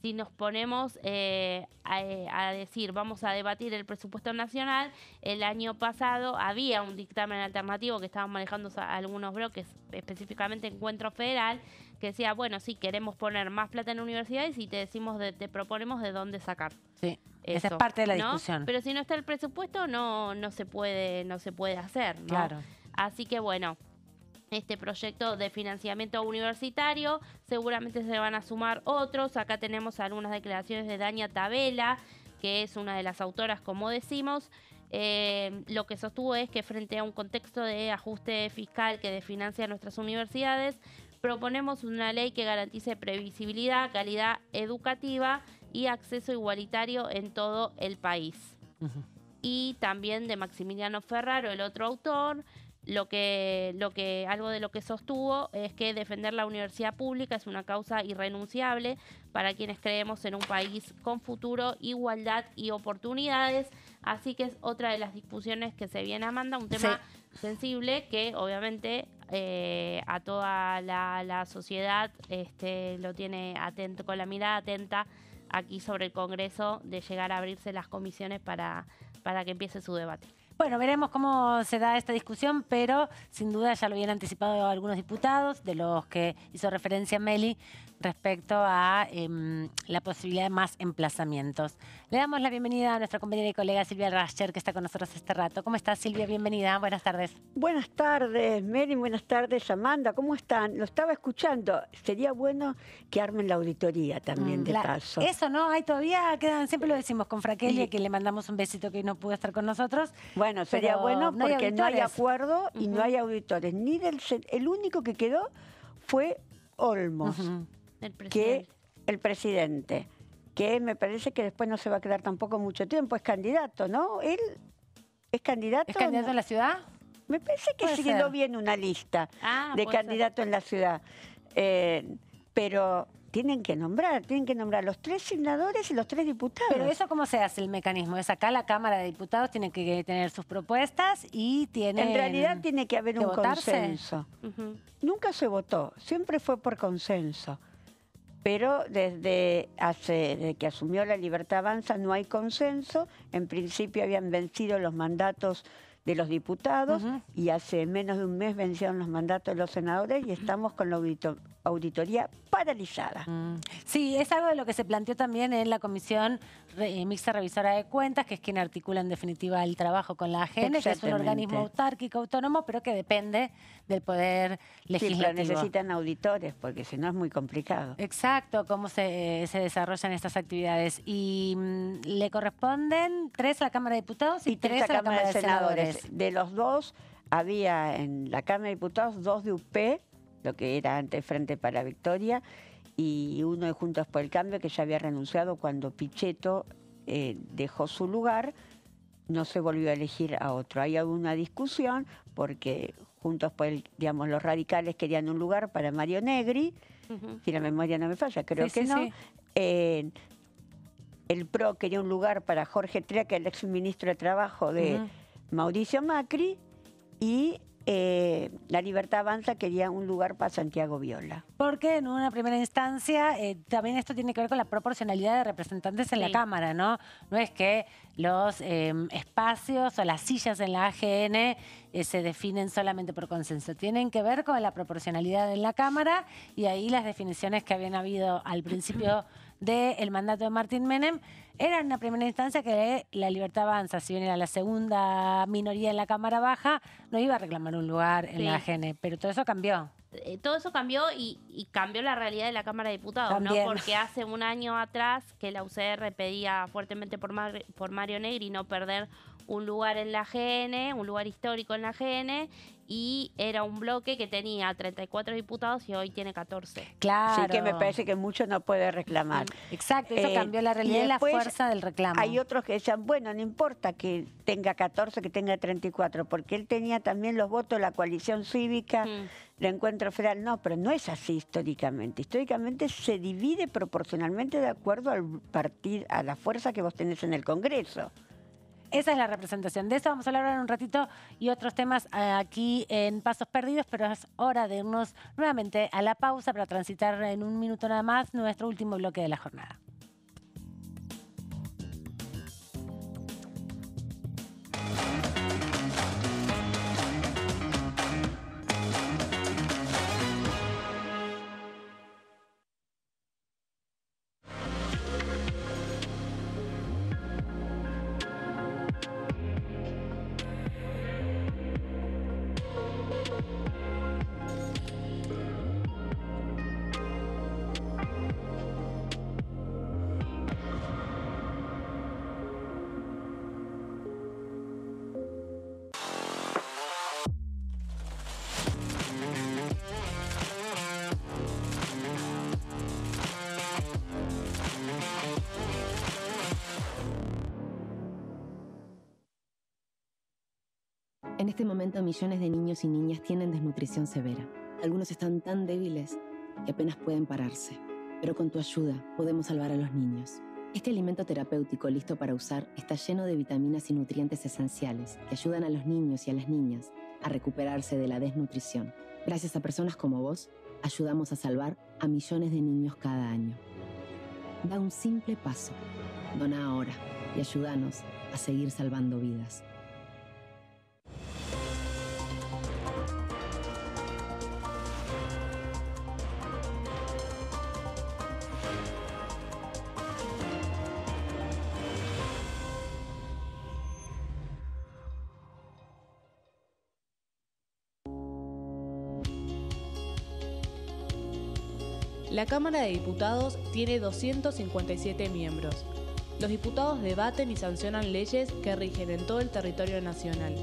si nos ponemos a decir, vamos a debatir el presupuesto nacional, el año pasado había un dictamen alternativo que estaban manejando algunos bloques, específicamente Encuentro Federal, que decía, bueno, sí, queremos poner más plata en universidades y te proponemos de dónde sacar. Sí, esa es Eso, parte de la ¿no? discusión. Pero si no está el presupuesto, no se puede hacer, ¿no? Claro. Así que bueno, este proyecto de financiamiento universitario, seguramente se van a sumar otros. Acá tenemos algunas declaraciones de Dania Tabela, que es una de las autoras, como decimos. Lo que sostuvo es que frente a un contexto de ajuste fiscal que desfinancia nuestras universidades, proponemos una ley que garantice previsibilidad, calidad educativa y acceso igualitario en todo el país. Y también de Maximiliano Ferraro, el otro autor, algo de lo que sostuvo es que defender la universidad pública es una causa irrenunciable para quienes creemos en un país con futuro, igualdad y oportunidades. Así que es otra de las discusiones que se viene, Amanda, un tema sensible que obviamente a toda la sociedad lo tiene atento, con la mirada atenta aquí sobre el Congreso, de llegar a abrirse las comisiones para que empiece su debate. Bueno, veremos cómo se da esta discusión, pero sin duda ya lo habían anticipado algunos diputados, de los que hizo referencia Meli, respecto a la posibilidad de más emplazamientos. Le damos la bienvenida a nuestra compañera y colega Silvia Rascher, que está con nosotros este rato. ¿Cómo estás, Silvia? Bienvenida. Buenas tardes. Buenas tardes, Mary. Buenas tardes, Amanda. ¿Cómo están? Lo estaba escuchando. Sería bueno que armen la auditoría también de paso. Eso, ¿no? Ahí todavía quedan, siempre lo decimos con Fraquelia, que le mandamos un besito que no pudo estar con nosotros. Bueno, sería bueno porque no hay acuerdo y no hay auditores. Ni el único que quedó fue Olmos, el presidente, que me parece que después no se va a quedar tampoco mucho tiempo. Es candidato, ¿no? Él es candidato. ¿Es candidato en la ciudad? Me parece que sí quedó bien una lista de candidatos en la ciudad. Pero tienen que nombrar los 3 senadores y los 3 diputados. Pero eso, ¿cómo se hace el mecanismo? Es acá la Cámara de Diputados tiene que tener sus propuestas y tiene. En realidad tiene que haber un consenso. Nunca se votó, siempre fue por consenso. Pero desde que asumió La Libertad Avanza no hay consenso. En principio habían vencido los mandatos de los diputados y hace menos de un mes vencieron los mandatos de los senadores y estamos con la auditoría paralizada. Sí, es algo de lo que se planteó también en la Comisión Mixta Revisora de Cuentas, que es quien articula en definitiva el trabajo con la AGN, que es un organismo autárquico, autónomo, pero que depende del Poder Legislativo. Sí, pero necesitan auditores, porque si no es muy complicado. Exacto, cómo se desarrollan estas actividades. Y le corresponden 3 a la Cámara de Diputados y 3 a la Cámara de Senadores. De los 2, había en la Cámara de Diputados 2 de UP, lo que era antes Frente para la Victoria, y uno de Juntos por el Cambio, que ya había renunciado cuando Pichetto dejó su lugar, no se volvió a elegir a otro. Hay una discusión porque Juntos por el, digamos, los radicales querían un lugar para Mario Negri, si la memoria no me falla, creo que no. El PRO quería un lugar para Jorge Trea, que es el exministro de Trabajo de Mauricio Macri, y La Libertad Avanza quería un lugar para Santiago Viola. Porque en una primera instancia también esto tiene que ver con la proporcionalidad de representantes en la Cámara, ¿no? No es que los espacios o las sillas en la AGN se definen solamente por consenso. Tienen que ver con la proporcionalidad en la Cámara y ahí las definiciones que habían habido al principio del mandato de Martín Menem era en una primera instancia que La Libertad Avanza, si bien era la segunda minoría en la Cámara Baja, no iba a reclamar un lugar en la AGN, pero todo eso cambió. Todo eso cambió y cambió la realidad de la Cámara de Diputados, ¿no? Porque hace un año atrás que la UCR pedía fuertemente por Mario Negri no perder un lugar en la AGN, un lugar histórico en la AGN, y era un bloque que tenía 34 diputados y hoy tiene 14. Claro. Sí, que me parece que mucho no puede reclamar. Exacto, eso cambió la realidad y la fuerza del reclamo. Hay otros que decían, bueno, no importa que tenga 14, que tenga 34, porque él tenía también los votos de la coalición cívica, de Encuentro Federal. No, pero no es así históricamente. Históricamente se divide proporcionalmente de acuerdo al partido, a la fuerza que vos tenés en el Congreso. Esa es la representación. De eso vamos a hablar ahora en un ratito y otros temas aquí en Pasos Perdidos, pero es hora de irnos nuevamente a la pausa para transitar en un minuto nada más nuestro último bloque de la jornada. En este momento, millones de niños y niñas tienen desnutrición severa. Algunos están tan débiles que apenas pueden pararse. Pero con tu ayuda, podemos salvar a los niños. Este alimento terapéutico listo para usar está lleno de vitaminas y nutrientes esenciales que ayudan a los niños y a las niñas a recuperarse de la desnutrición. Gracias a personas como vos, ayudamos a salvar a millones de niños cada año. Da un simple paso. Dona ahora y ayúdanos a seguir salvando vidas. La Cámara de Diputados tiene 257 miembros. Los diputados debaten y sancionan leyes que rigen en todo el territorio nacional.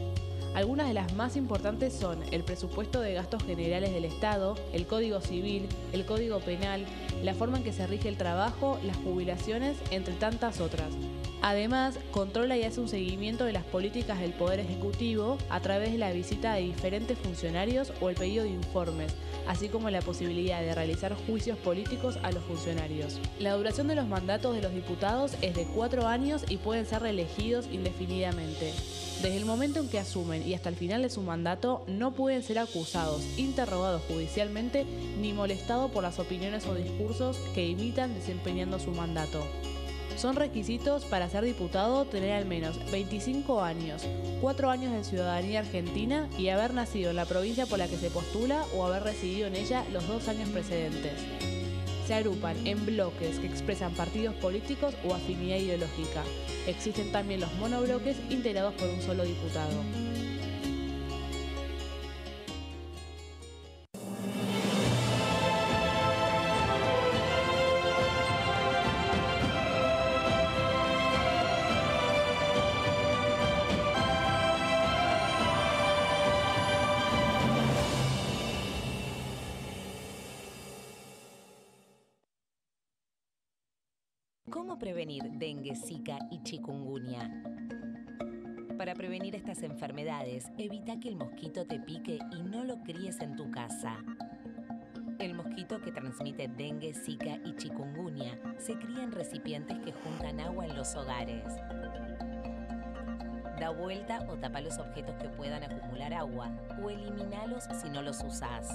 Algunas de las más importantes son el presupuesto de gastos generales del Estado, el Código Civil, el Código Penal, la forma en que se rige el trabajo, las jubilaciones, entre tantas otras. Además, controla y hace un seguimiento de las políticas del Poder Ejecutivo a través de la visita de diferentes funcionarios o el pedido de informes, así como la posibilidad de realizar juicios políticos a los funcionarios. La duración de los mandatos de los diputados es de 4 años y pueden ser reelegidos indefinidamente. Desde el momento en que asumen y hasta el final de su mandato, no pueden ser acusados, interrogados judicialmente, ni molestados por las opiniones o discursos que imitan desempeñando su mandato. Son requisitos para ser diputado tener al menos 25 años, 4 años de ciudadanía argentina y haber nacido en la provincia por la que se postula o haber residido en ella los 2 años precedentes. Se agrupan en bloques que expresan partidos políticos o afinidad ideológica. Existen también los monobloques integrados por un solo diputado. ¿Cómo prevenir dengue, zika y chikungunya? Para prevenir estas enfermedades, evita que el mosquito te pique y no lo críes en tu casa. El mosquito que transmite dengue, zika y chikungunya se cría en recipientes que juntan agua en los hogares. Da vuelta o tapa los objetos que puedan acumular agua o eliminalos si no los usás.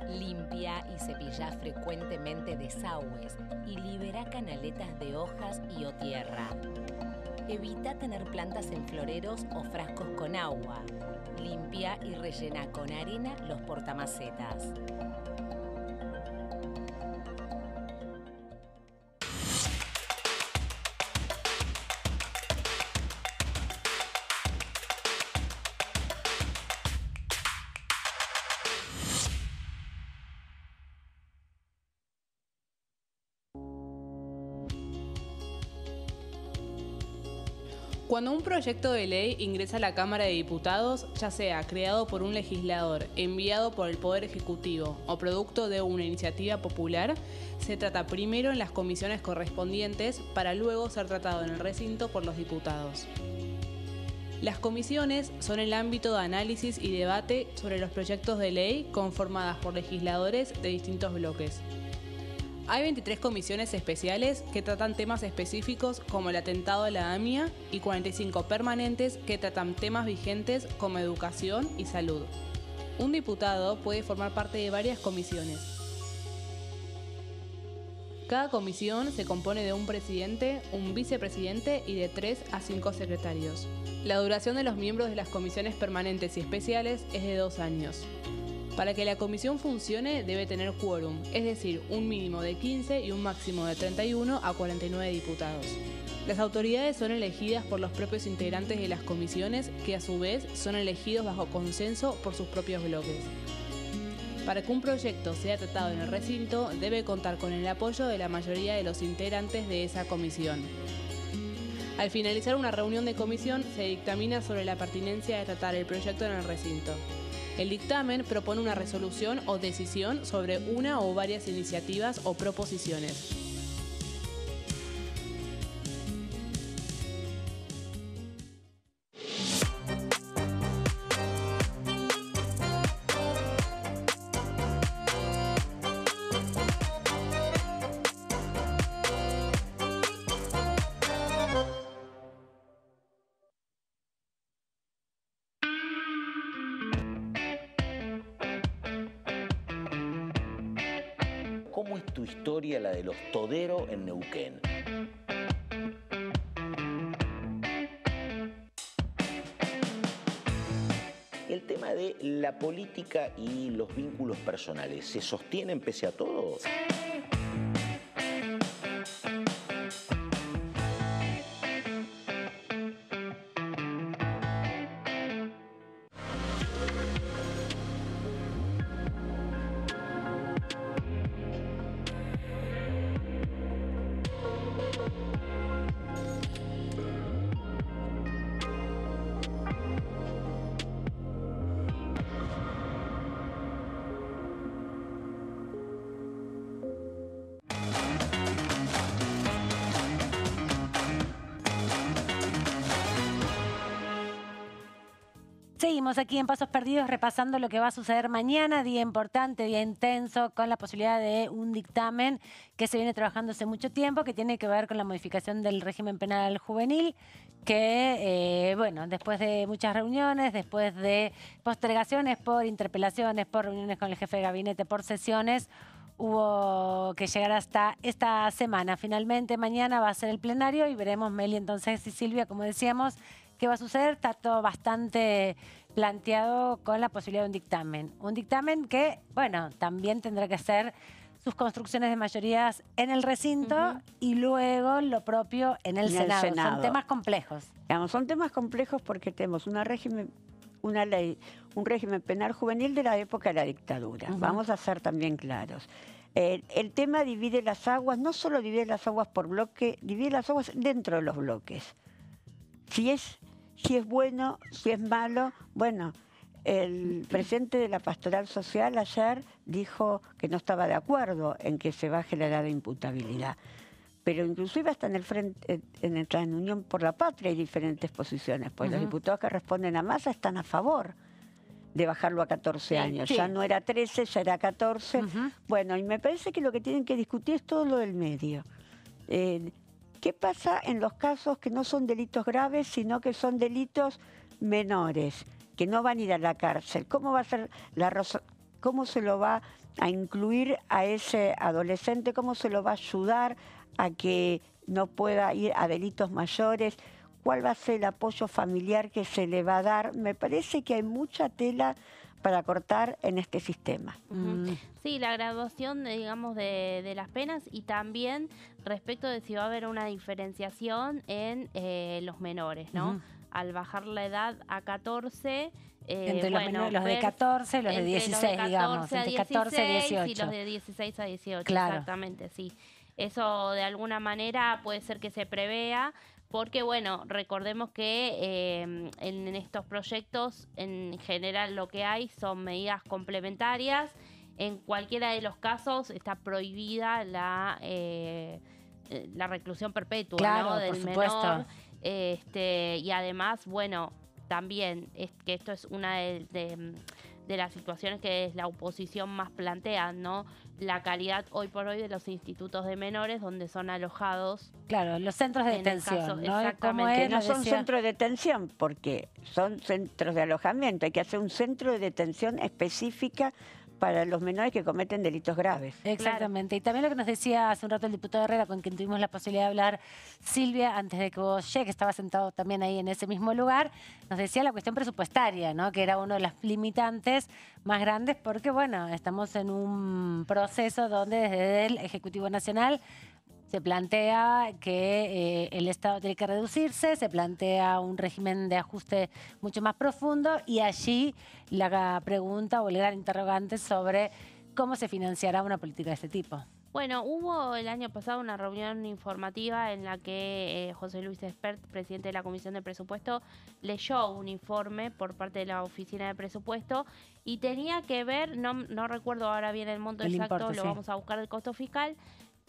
Limpia y cepilla frecuentemente desagües y libera canaletas de hojas y o tierra. Evita tener plantas en floreros o frascos con agua. Limpia y rellena con arena los portamacetas. Cuando un proyecto de ley ingresa a la Cámara de Diputados, ya sea creado por un legislador, enviado por el Poder Ejecutivo o producto de una iniciativa popular, se trata primero en las comisiones correspondientes para luego ser tratado en el recinto por los diputados. Las comisiones son el ámbito de análisis y debate sobre los proyectos de ley conformadas por legisladores de distintos bloques. Hay 23 comisiones especiales que tratan temas específicos como el atentado a la AMIA y 45 permanentes que tratan temas vigentes como educación y salud. Un diputado puede formar parte de varias comisiones. Cada comisión se compone de un presidente, un vicepresidente y de 3 a 5 secretarios. La duración de los miembros de las comisiones permanentes y especiales es de 2 años. Para que la comisión funcione debe tener quórum, es decir, un mínimo de 15 y un máximo de 31 a 49 diputados. Las autoridades son elegidas por los propios integrantes de las comisiones, que a su vez son elegidos bajo consenso por sus propios bloques. Para que un proyecto sea tratado en el recinto, debe contar con el apoyo de la mayoría de los integrantes de esa comisión. Al finalizar una reunión de comisión, se dictamina sobre la pertinencia de tratar el proyecto en el recinto. El dictamen propone una resolución o decisión sobre una o varias iniciativas o proposiciones. ¿Cómo es tu historia, la de los Todero en Neuquén? El tema de la política y los vínculos personales, ¿se sostienen pese a todo? seguimos aquí en Pasos Perdidos repasando lo que va a suceder mañana, día importante, día intenso, con la posibilidad de un dictamen que se viene trabajando hace mucho tiempo, que tiene que ver con la modificación del régimen penal juvenil, que, bueno, después de muchas reuniones, después de postergaciones por interpelaciones, por reuniones con el jefe de gabinete, por sesiones, hubo que llegar hasta esta semana. Finalmente mañana va a ser el plenario y veremos, Meli, entonces, y Silvia, como decíamos, qué va a suceder. Está todo bastante planteado con la posibilidad de un dictamen. Un dictamen que, bueno, también tendrá que ser sus construcciones de mayorías en el recinto y luego lo propio en el Senado. Son temas complejos. Digamos, son temas complejos porque tenemos una ley, un régimen penal juvenil de la época de la dictadura. Vamos a ser también claros. El tema divide las aguas, no solo divide las aguas por bloque, divide las aguas dentro de los bloques. Si es bueno, si es malo, bueno, el presidente de la Pastoral Social ayer dijo que no estaba de acuerdo en que se baje la edad de imputabilidad. Pero inclusive hasta en el frente, en Unión por la Patria hay diferentes posiciones, pues los diputados que responden a Massa están a favor de bajarlo a 14 años. Ya no era 13, ya era 14. Bueno, y me parece que lo que tienen que discutir es todo lo del medio. ¿Qué pasa en los casos que no son delitos graves, sino que son delitos menores, que no van a ir a la cárcel? ¿Cómo va a ser cómo se lo va a incluir a ese adolescente? ¿Cómo se lo va a ayudar a que no pueda ir a delitos mayores? ¿Cuál va a ser el apoyo familiar que se le va a dar? Me parece que hay mucha tela para cortar en este sistema. Sí, la graduación, digamos, de las penas y también respecto de si va a haber una diferenciación en los menores, ¿no? Al bajar la edad a 14... entre los de 14 y los de 16, digamos. Entre 14 y 18. Y los de 16 a 18, claro. Exactamente, sí. Eso de alguna manera puede ser que se prevea, porque bueno, recordemos que en estos proyectos en general lo que hay son medidas complementarias. En cualquiera de los casos está prohibida la reclusión perpetua, claro, ¿no? Del por supuesto. menor. Y además, bueno, también es que esto es una de las situaciones que la oposición más plantea, ¿no? La calidad hoy por hoy de los institutos de menores donde son alojados. Claro, los centros de detención, ¿no? Exactamente. Que no son centros de detención, porque son centros de alojamiento. Hay que hacer un centro de detención específica para los menores que cometen delitos graves. Exactamente. Claro. Y también lo que nos decía hace un rato el diputado Herrera, con quien tuvimos la posibilidad de hablar, Silvia, antes de que vos llegues, que estaba sentado también ahí en ese mismo lugar, nos decía la cuestión presupuestaria, ¿no? Que era uno de los limitantes más grandes porque, bueno, estamos en un proceso donde desde el Ejecutivo Nacional se plantea que el Estado tiene que reducirse, se plantea un régimen de ajuste mucho más profundo y allí la pregunta o el gran interrogante sobre cómo se financiará una política de este tipo. Bueno, hubo el año pasado una reunión informativa en la que José Luis Espert, presidente de la Comisión de Presupuesto, leyó un informe por parte de la Oficina de Presupuesto y tenía que ver, no recuerdo ahora bien el monto exacto, importe, lo vamos a buscar del costo fiscal,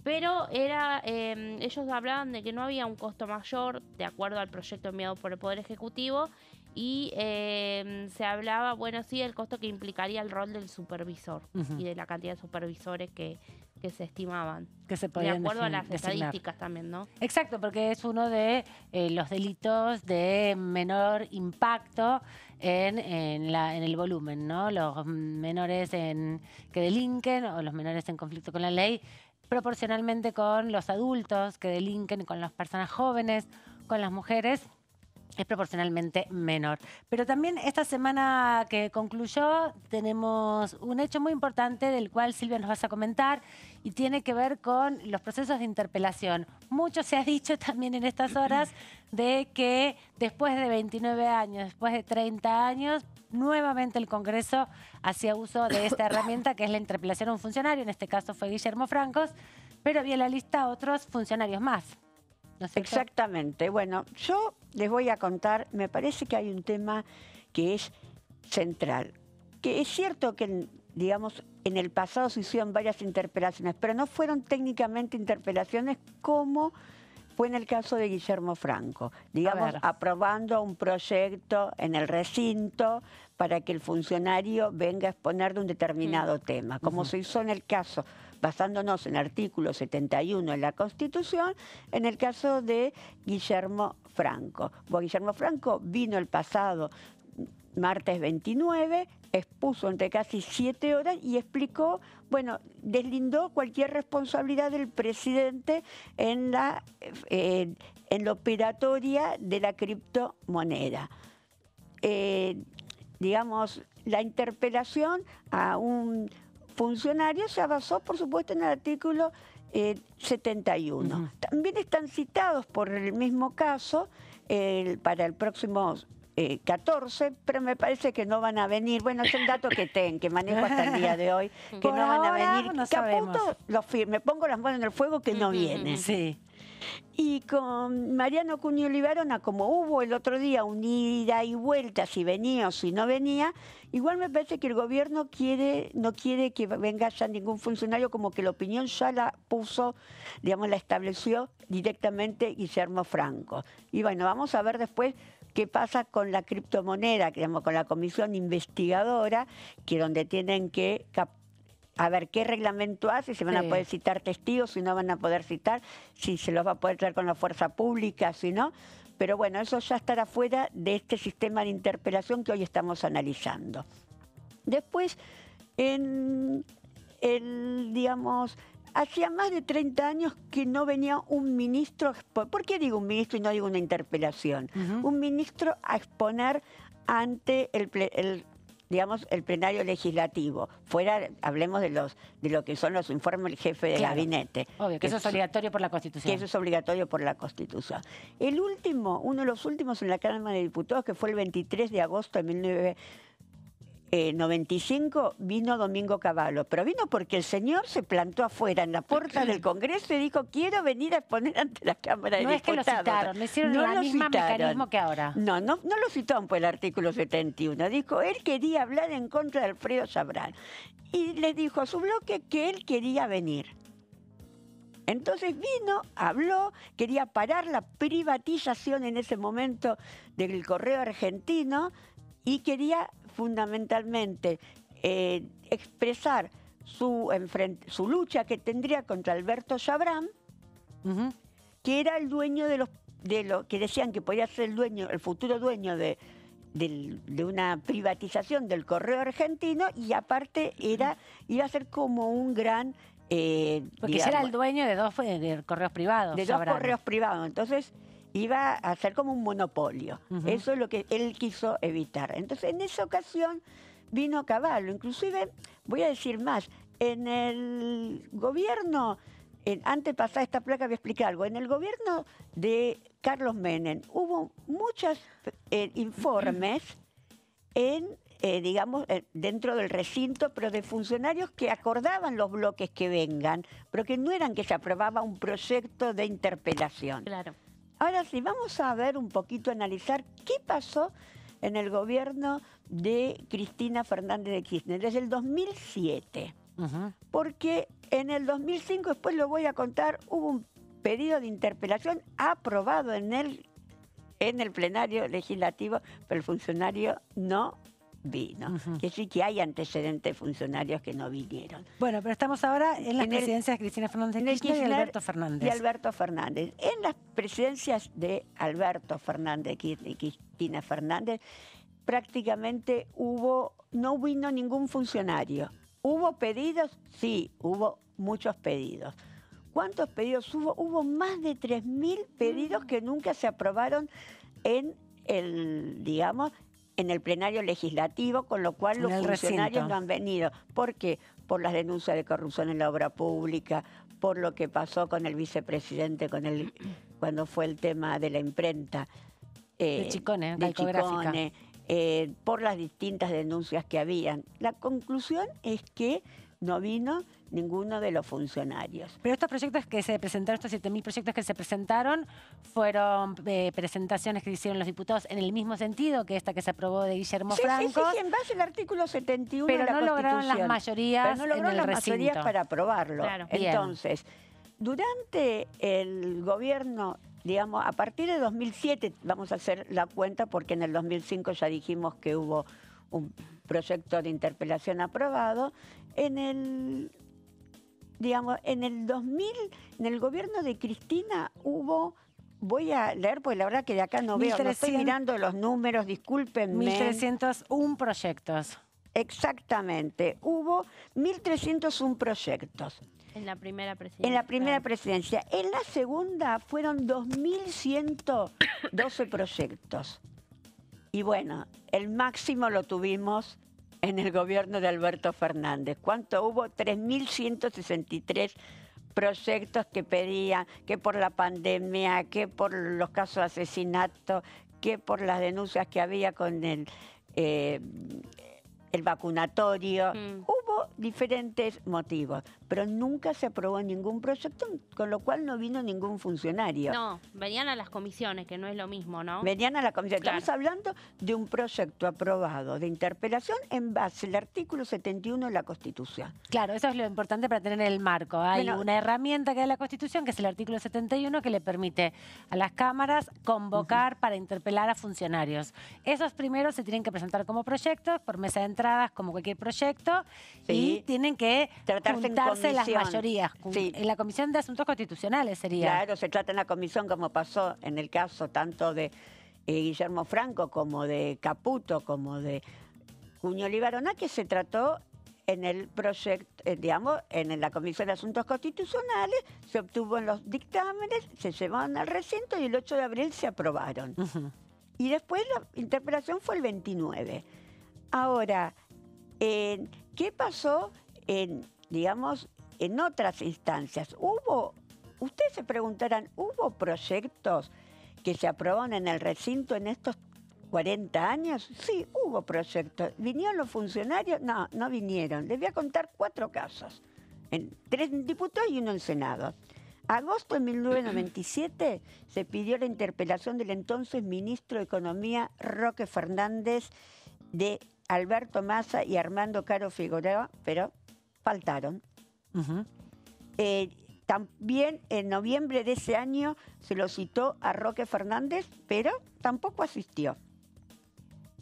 pero ellos hablaban de que no había un costo mayor de acuerdo al proyecto enviado por el Poder Ejecutivo y se hablaba, bueno, sí, el costo que implicaría el rol del supervisor y de la cantidad de supervisores que se estimaban. Que se podían de acuerdo a las designar. Estadísticas también, ¿no? Exacto, porque es uno de los delitos de menor impacto en el volumen, ¿no? Los menores que delinquen o los menores en conflicto con la ley, proporcionalmente con los adultos que delinquen, con las personas jóvenes, con las mujeres, es proporcionalmente menor. Pero también esta semana que concluyó tenemos un hecho muy importante del cual Silvia nos vas a comentar y tiene que ver con los procesos de interpelación. Mucho se ha dicho también en estas horas de que después de 29 años, después de 30 años, nuevamente el Congreso hacía uso de esta herramienta que es la interpelación a un funcionario, en este caso fue Guillermo Francos, pero había en la lista otros funcionarios más. ¿No es cierto? Exactamente. Bueno, yo les voy a contar, me parece que hay un tema que es central. Que es cierto que, digamos, en el pasado se hicieron varias interpelaciones, pero no fueron técnicamente interpelaciones como fue en el caso de Guillermo Franco, digamos, aprobando un proyecto en el recinto para que el funcionario venga a exponer de un determinado tema, como se hizo en el caso, basándonos en el artículo 71 de la Constitución, en el caso de Guillermo Franco. Bueno, Guillermo Franco vino el pasado martes 29, expuso entre casi 7 horas y explicó, bueno, deslindó cualquier responsabilidad del presidente en la operatoria de la criptomoneda. Digamos, la interpelación a un funcionario se basó, por supuesto, en el artículo 71. También están citados por el mismo caso para el próximo 14, pero me parece que no van a venir. Bueno, es el dato que manejo hasta el día de hoy, que por no van a ahora venir. No que a sabemos. punto me pongo las manos en el fuego que no vienen. Sí. Y con Mariano Cuño Libarona, como hubo el otro día un ida y vuelta, si venía o si no venía, igual me parece que el gobierno no quiere que venga ya ningún funcionario, como que la opinión ya la puso, digamos, la estableció directamente Guillermo Franco. Y bueno, vamos a ver después qué pasa con la criptomoneda, digamos, con la comisión investigadora, que donde tienen que a ver qué reglamento hace, si van a poder citar testigos, si no van a poder citar, si se los va a poder traer con la fuerza pública, si no. Pero bueno, eso ya estará fuera de este sistema de interpelación que hoy estamos analizando. Después, digamos, hacía más de 30 años que no venía un ministro, ¿por qué digo un ministro y no digo una interpelación? Un ministro a exponer ante el plenario legislativo. Fuera, hablemos de lo que son los informes del jefe de gabinete. Obvio, que eso es obligatorio por la Constitución. Que eso es obligatorio por la Constitución. El último, uno de los últimos en la Cámara de Diputados, que fue el 23 de agosto de 1995, vino Domingo Cavallo. Pero vino porque el señor se plantó afuera en la puerta del Congreso y dijo, quiero venir a exponer ante la Cámara de No es que Diputados. lo citaron, no hicieron el mismo mecanismo que ahora. No lo citaron por el artículo 71. Dijo, él quería hablar en contra de Alfredo Chabrán. Y le dijo a su bloque que él quería venir. Entonces vino, habló, quería parar la privatización en ese momento del Correo Argentino y quería fundamentalmente expresar su lucha que tendría contra Alberto Chabrán, que era el dueño de lo que decían que podía ser el futuro dueño de una privatización del Correo Argentino, y aparte iba a ser como un gran... porque era el dueño de dos correos privados. De dos correos privados. Entonces iba a ser como un monopolio. Eso es lo que él quiso evitar. Entonces en esa ocasión vino Cavallo. Inclusive, voy a decir más, en el gobierno, antes de pasar esta placa voy a explicar algo, en el gobierno de Carlos Menem hubo muchos informes digamos, dentro del recinto, pero de funcionarios que acordaban los bloques que vengan, pero que no eran que se aprobaba un proyecto de interpelación. Claro. Ahora sí, vamos a ver un poquito, analizar qué pasó en el gobierno de Cristina Fernández de Kirchner desde el 2007. Porque en el 2005, después lo voy a contar, hubo un pedido de interpelación aprobado en el plenario legislativo, pero el funcionario no vino. Que sí que hay antecedentes de funcionarios que no vinieron. Bueno, pero estamos ahora en las presidencias de Cristina Fernández de Kirchner y Alberto Fernández. Y Alberto Fernández. En las presidencias de Alberto Fernández y Cristina Fernández, prácticamente no vino ningún funcionario. ¿Hubo pedidos? Sí, hubo muchos pedidos. ¿Cuántos pedidos hubo? Hubo más de 3.000 pedidos que nunca se aprobaron en el plenario legislativo, con lo cual los funcionarios no han venido. ¿Por qué? Por las denuncias de corrupción en la obra pública, por lo que pasó con el vicepresidente, cuando fue el tema de la imprenta. De Chicone, por las distintas denuncias que habían. La conclusión es que no vino ninguno de los funcionarios. Pero estos proyectos que se presentaron, estos 7.000 proyectos que se presentaron, fueron presentaciones que hicieron los diputados en el mismo sentido que esta que se aprobó de Guillermo Franco. Sí, en base al artículo 71 pero de la no Constitución. lograron las mayorías pero no lograron en el las mayorías recinto para aprobarlo. Claro. Entonces, durante el gobierno, digamos, a partir de 2007, vamos a hacer la cuenta porque en el 2005 ya dijimos que hubo un proyecto de interpelación aprobado, en el 2000, en el gobierno de Cristina hubo, voy a leer porque la verdad que de acá no veo, no estoy mirando los números, discúlpenme. 1.301 proyectos. Exactamente, hubo 1.301 proyectos. En la primera presidencia. En la primera presidencia. En la segunda fueron 2.112 proyectos. Y bueno, el máximo lo tuvimos en el gobierno de Alberto Fernández. ¿Cuánto hubo? 3.163 proyectos que pedían, que por la pandemia, que por los casos de asesinato, que por las denuncias que había con el vacunatorio. Hubo diferentes motivos, pero nunca se aprobó ningún proyecto, con lo cual no vino ningún funcionario. No, venían a las comisiones, que no es lo mismo, ¿no? Venían a la comisión. Claro. Estamos hablando de un proyecto aprobado de interpelación en base al artículo 71 de la Constitución. Claro, eso es lo importante para tener el marco. Hay una herramienta que da la Constitución, que es el artículo 71, que le permite a las cámaras convocar para interpelar a funcionarios. Esos primeros se tienen que presentar como proyectos, por mesa de entradas, como cualquier proyecto, y tienen que juntarse las mayorías. En la Comisión de Asuntos Constitucionales sería. Claro, se trata en la comisión como pasó en el caso tanto de Guillermo Franco como de Caputo, como de Cuño Libarona, que se trató en el proyecto, digamos, en la Comisión de Asuntos Constitucionales, se obtuvo en los dictámenes, se llevaron al recinto y el 8 de abril se aprobaron. Y después la interpelación fue el 29. Ahora, ¿qué pasó digamos, en otras instancias? Ustedes se preguntarán, ¿hubo proyectos que se aprobaron en el recinto en estos 40 años? Sí, hubo proyectos. ¿Vinieron los funcionarios? No, no vinieron. Les voy a contar 4 casos. 3 diputados y 1 en Senado. Agosto de 1997 se pidió la interpelación del entonces ministro de Economía Roque Fernández, de Alberto Massa y Armando Caro Figueroa, pero faltaron. También en noviembre de ese año se lo citó a Roque Fernández, pero tampoco asistió.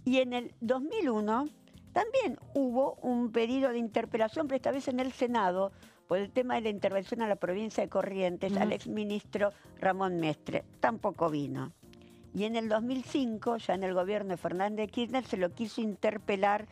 Y en el 2001 también hubo un pedido de interpelación, pero esta vez en el Senado, por el tema de la intervención a la provincia de Corrientes, al exministro Ramón Mestre. Tampoco vino. Y en el 2005, ya en el gobierno de Fernández Kirchner, se lo quiso interpelar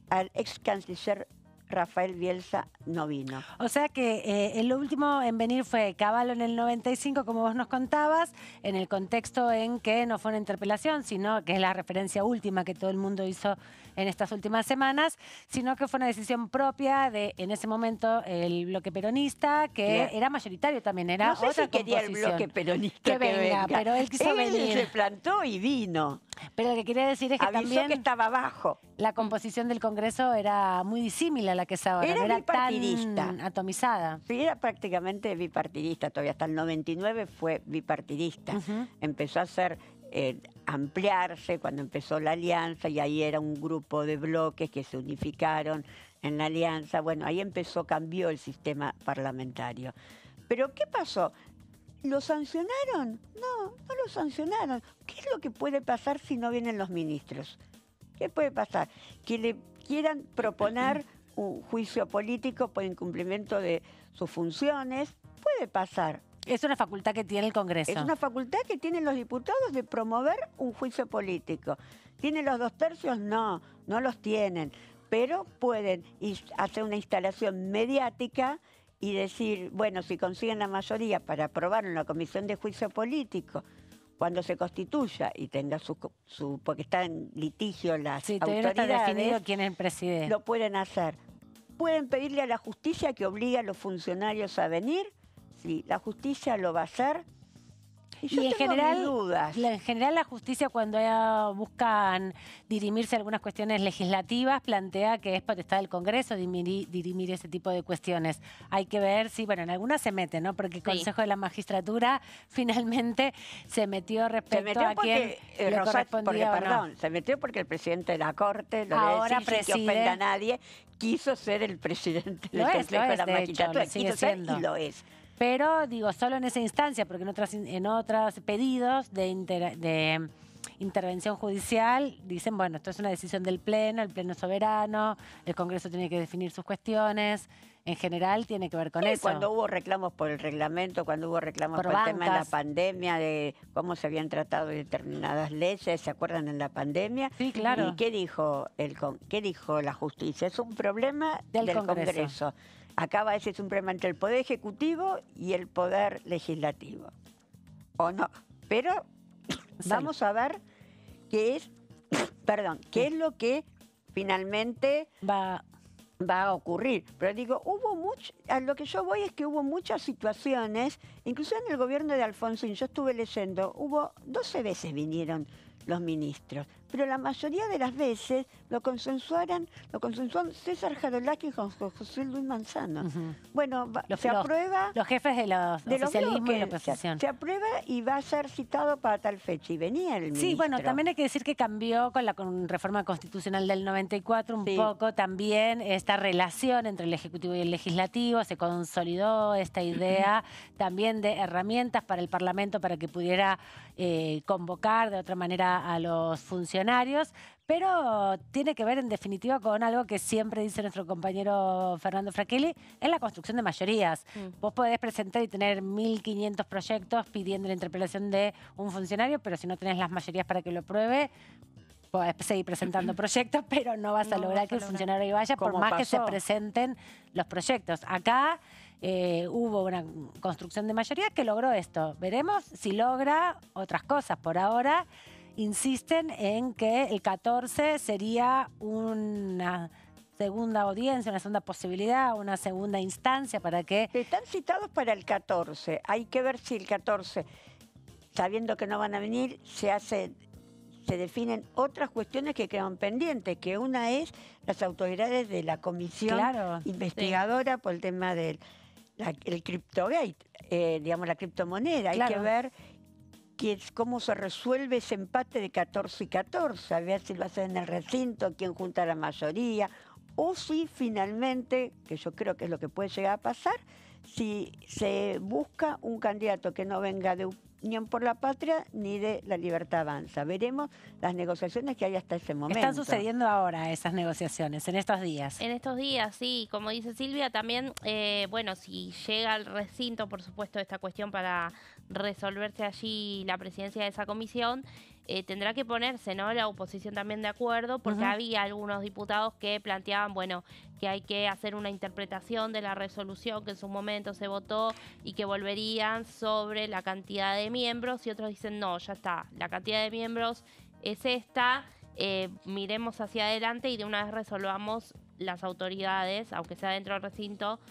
al ex canciller Rafael Bielsa, no vino. O sea que el último en venir fue Cavallo en el 95, como vos nos contabas, en el contexto en que no fue una interpelación, sino que es la referencia última que todo el mundo hizo en estas últimas semanas, sino que fue una decisión propia de, en ese momento, el bloque peronista, que era mayoritario también, era no sé otra si quería el bloque peronista que venga, pero él quiso venir. Se plantó y vino. Pero lo que quería decir es que avisó también que estaba abajo. La composición del Congreso era muy disímil a la que es ahora, era bipartidista, tan atomizada. Sí, era prácticamente bipartidista, todavía hasta el 99 fue bipartidista. Empezó a ser ampliarse cuando empezó la alianza y ahí era un grupo de bloques que se unificaron en la alianza. Bueno, ahí cambió el sistema parlamentario. Pero ¿qué pasó? ¿Lo sancionaron? No, no lo sancionaron. ¿Qué es lo que puede pasar si no vienen los ministros? ¿Qué puede pasar? Que le quieran proponer un juicio político por incumplimiento de sus funciones. Puede pasar. Es una facultad que tiene el Congreso. Es una facultad que tienen los diputados de promover un juicio político. ¿Tienen los 2/3? No, no los tienen. Pero pueden hacer una instalación mediática y decir, bueno, si consiguen la mayoría para aprobarlo en la Comisión de Juicio Político, cuando se constituya y tenga porque está en litigio las autoridades, no está definido quién es el presidente. Lo pueden hacer. Pueden pedirle a la justicia que obligue a los funcionarios a venir. Sí, la justicia lo va a hacer. Y yo en tengo general, mis dudas. En general la justicia cuando buscan dirimirse algunas cuestiones legislativas plantea que es potestad del Congreso dirimir ese tipo de cuestiones. Hay que ver si, bueno, en algunas se mete, ¿no? Porque el Consejo de la Magistratura finalmente se metió respecto a quién le correspondía o no. Se metió porque el presidente de la Corte, ahora sin que ofenda a nadie, quiso ser el presidente del Consejo de la Magistratura. Sigue siendo. Y lo es. Pero, digo, solo en esa instancia, porque en otros pedidos de intervención judicial dicen, bueno, esto es una decisión del Pleno, el Pleno es soberano, el Congreso tiene que definir sus cuestiones. En general tiene que ver con eso. Cuando hubo reclamos por el reglamento, cuando hubo reclamos por el tema de la pandemia, de cómo se habían tratado determinadas leyes, ¿se acuerdan en la pandemia? Sí, claro. ¿Y qué dijo la justicia? Es un problema del Congreso. Acá va a decir, es un problema entre el Poder Ejecutivo y el Poder Legislativo. ¿O no? Pero vamos a ver qué es lo que finalmente va a ocurrir. Pero digo, a lo que yo voy es que hubo muchas situaciones, incluso en el gobierno de Alfonsín, yo estuve leyendo, 12 veces vinieron los ministros, pero la mayoría de las veces lo consensuaron César Jarolaki con José Luis Manzano. Bueno, se aprueba... Los jefes de los oficialismo y la oposición. Se aprueba y va a ser citado para tal fecha, y venía el ministro. Sí, bueno, también hay que decir que cambió con la reforma constitucional del 94 un poco también esta relación entre el Ejecutivo y el Legislativo, se consolidó esta idea también de herramientas para el Parlamento para que pudiera convocar de otra manera a los funcionarios, pero tiene que ver en definitiva con algo que siempre dice nuestro compañero Fernando Fracchelli, es la construcción de mayorías. Vos podés presentar y tener 1.500 proyectos pidiendo la interpelación de un funcionario, pero si no tenés las mayorías para que lo apruebe, podés seguir presentando proyectos, pero no vas a lograr que el funcionario vaya, por más que se presenten los proyectos. Acá hubo una construcción de mayoría que logró esto. Veremos si logra otras cosas. Por ahora insisten en que el 14 sería una segunda audiencia, una segunda posibilidad, una segunda instancia para que... Están citados para el 14. Hay que ver si el 14, sabiendo que no van a venir, se definen otras cuestiones que quedan pendientes, que una es las autoridades de la comisión investigadora por el tema del el CryptoGate, digamos la criptomoneda. Hay que ver cómo se resuelve ese empate de 14 y 14, a ver si lo hacen en el recinto, quién junta la mayoría, o si finalmente, que yo creo que es lo que puede llegar a pasar, si se busca un candidato que no venga de Unión por la Patria ni de La Libertad Avanza. Veremos las negociaciones que hay hasta ese momento. Están sucediendo ahora esas negociaciones, en estos días. En estos días, sí. Como dice Silvia, también, bueno, si llega al recinto, por supuesto, esta cuestión para resolverse allí la presidencia de esa comisión, tendrá que ponerse, ¿no?, la oposición también de acuerdo, porque había algunos diputados que planteaban, bueno, que hay que hacer una interpretación de la resolución que en su momento se votó y que volverían sobre la cantidad de miembros, y otros dicen, no, ya está, la cantidad de miembros es esta, miremos hacia adelante y de una vez resolvamos las autoridades, aunque sea dentro del recinto,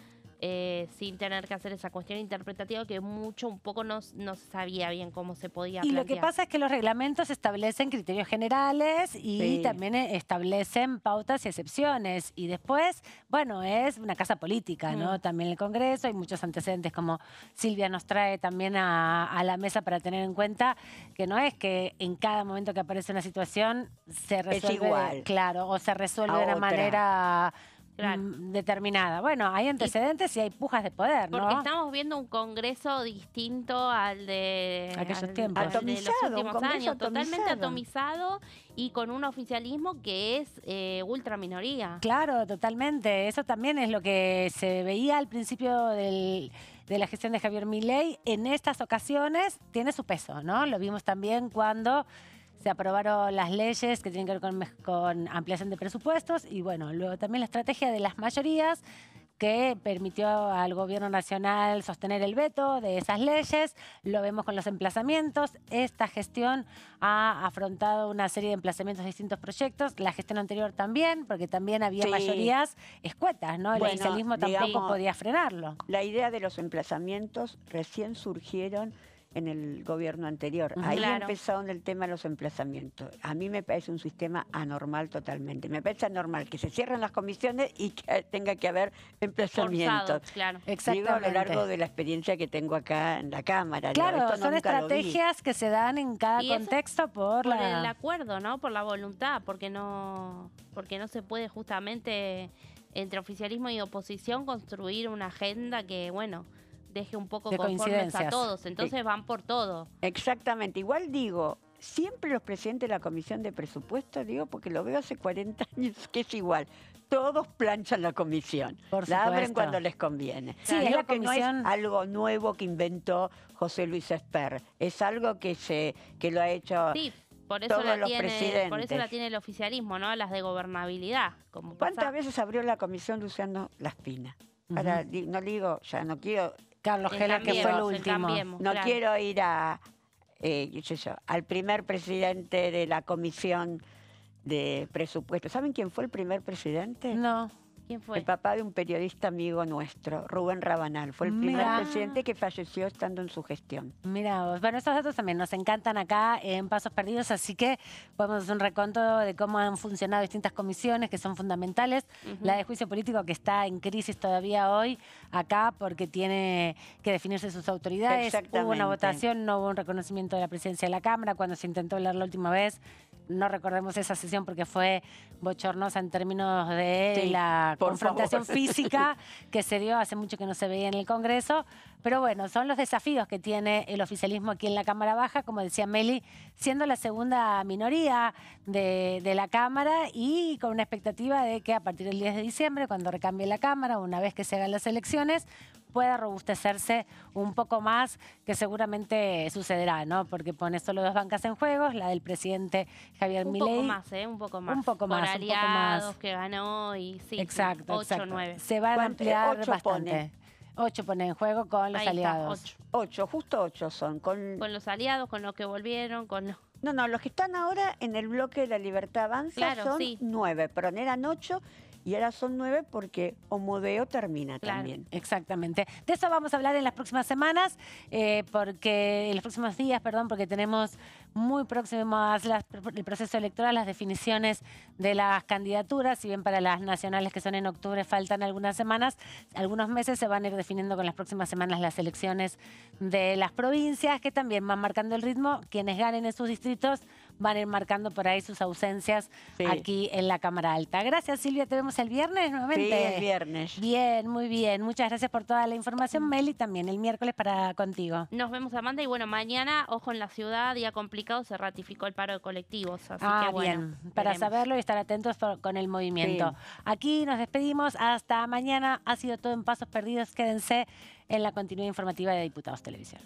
sin tener que hacer esa cuestión interpretativa que un poco no se sabía bien cómo se podía plantear. Y lo que pasa es que los reglamentos establecen criterios generales y también establecen pautas y excepciones. Y después, bueno, es una casa política, ¿no? También el Congreso, hay muchos antecedentes como Silvia nos trae también a la mesa para tener en cuenta que no es que en cada momento que aparece una situación se resuelve, es igual. Claro, o se resuelve de una manera... determinada. Bueno, hay antecedentes y hay pujas de poder, ¿no? Porque estamos viendo un Congreso distinto al de aquellos tiempos, al de los últimos años, totalmente atomizado y con un oficialismo que es ultra minoría. Claro, totalmente. Eso también es lo que se veía al principio de la gestión de Javier Milei. En estas ocasiones tiene su peso, ¿no? Lo vimos también cuando se aprobaron las leyes que tienen que ver con ampliación de presupuestos y bueno, luego también la estrategia de las mayorías que permitió al gobierno nacional sostener el veto de esas leyes. Lo vemos con los emplazamientos. Esta gestión ha afrontado una serie de emplazamientos de distintos proyectos. La gestión anterior también, porque también había mayorías escuetas, ¿no? El oficialismo tampoco podía frenarlo. La idea de los emplazamientos recién surgieron en el gobierno anterior. Ahí empezaron el tema de los emplazamientos. A mí me parece un sistema anormal totalmente. Me parece anormal que se cierren las comisiones y que tenga que haber emplazamientos. Claro. Digo, a lo largo de la experiencia que tengo acá en la Cámara. Claro, esto son estrategias que se dan en cada contexto por el acuerdo, ¿no? Por la voluntad, porque no se puede justamente entre oficialismo y oposición construir una agenda que, bueno, deje un poco De conformes a coincidencias. todos. Entonces van por todo. Exactamente. Igual digo, siempre los presidentes de la Comisión de Presupuesto, digo, porque lo veo hace 40 años que es igual. Todos planchan la comisión. Por La abren supuesto. cuando les conviene. Sí, es Digo la que no comisión- es algo nuevo que inventó José Luis Esper. Es algo que lo ha hecho Sí, por eso, todos la los tiene, presidentes. por eso la tiene el oficialismo, ¿no? Las de gobernabilidad. Como ¿Cuántas pasa veces abrió la comisión Luciano Laspina? Ahora, no digo, ya no quiero, Carlos en Heller, que fue el Cambiemos, en último. Cambiemos, no claro. quiero ir a, qué sé yo, al primer presidente de la comisión de presupuesto. ¿Saben quién fue el primer presidente? No. ¿Quién fue? El papá de un periodista amigo nuestro, Rubén Rabanal. Fue el primer Mirá. presidente que falleció estando en su gestión. Mira vos. Bueno, estos datos también nos encantan acá en Pasos Perdidos, así que podemos hacer un recuento de cómo han funcionado distintas comisiones que son fundamentales. La de juicio político que está en crisis todavía hoy acá porque tiene que definirse sus autoridades. Hubo una Exactamente. votación, no hubo un reconocimiento de la presidencia de la Cámara cuando se intentó hablar la última vez. No recordemos esa sesión porque fue bochornosa en términos de Sí, la por confrontación favor. física que se dio hace mucho que no se veía en el Congreso. Pero bueno, son los desafíos que tiene el oficialismo aquí en la Cámara Baja, como decía Meli, siendo la segunda minoría de la Cámara y con una expectativa de que a partir del 10 de diciembre, cuando recambie la Cámara, una vez que se hagan las elecciones, pueda robustecerse un poco más, que seguramente sucederá, ¿no? Porque pone solo dos bancas en juego, la del presidente Javier Un Milei. poco más, ¿eh? Un poco más. Un poco más, Por un poco más. aliados que ganó y sí. Exacto, 8 exacto. 9. Se van a ¿Cuánto? ampliar 8 bastante. pone. 8 pone en juego con los Ahí está, aliados. 8. 8, justo 8 son. Con los aliados, con los que volvieron, con los... No, los que están ahora en el bloque de la Libertad Avanza Claro, son sí. 9, pero no eran 8 y ahora son 9 porque Omodeo termina Claro. también. Exactamente. De eso vamos a hablar en las próximas semanas, porque en los próximos días, perdón, porque tenemos muy próximas el proceso electoral, las definiciones de las candidaturas, si bien para las nacionales que son en octubre faltan algunas semanas, algunos meses se van a ir definiendo con las próximas semanas las elecciones de las provincias, que también van marcando el ritmo. Quienes ganen en sus distritos van a ir marcando por ahí sus ausencias Sí. aquí en la Cámara Alta. Gracias, Silvia. Te vemos el viernes nuevamente. Sí, el viernes. Bien, muy bien. Muchas gracias por toda la información, Meli, también el miércoles para contigo. Nos vemos, Amanda. Y bueno, mañana, ojo en la ciudad, día complicado, se ratificó el paro de colectivos. Así que bueno, bien, para veremos. saberlo y estar atentos con el movimiento. Sí. Aquí nos despedimos. Hasta mañana. Ha sido todo en Pasos Perdidos. Quédense en la continuidad informativa de Diputados Televisión.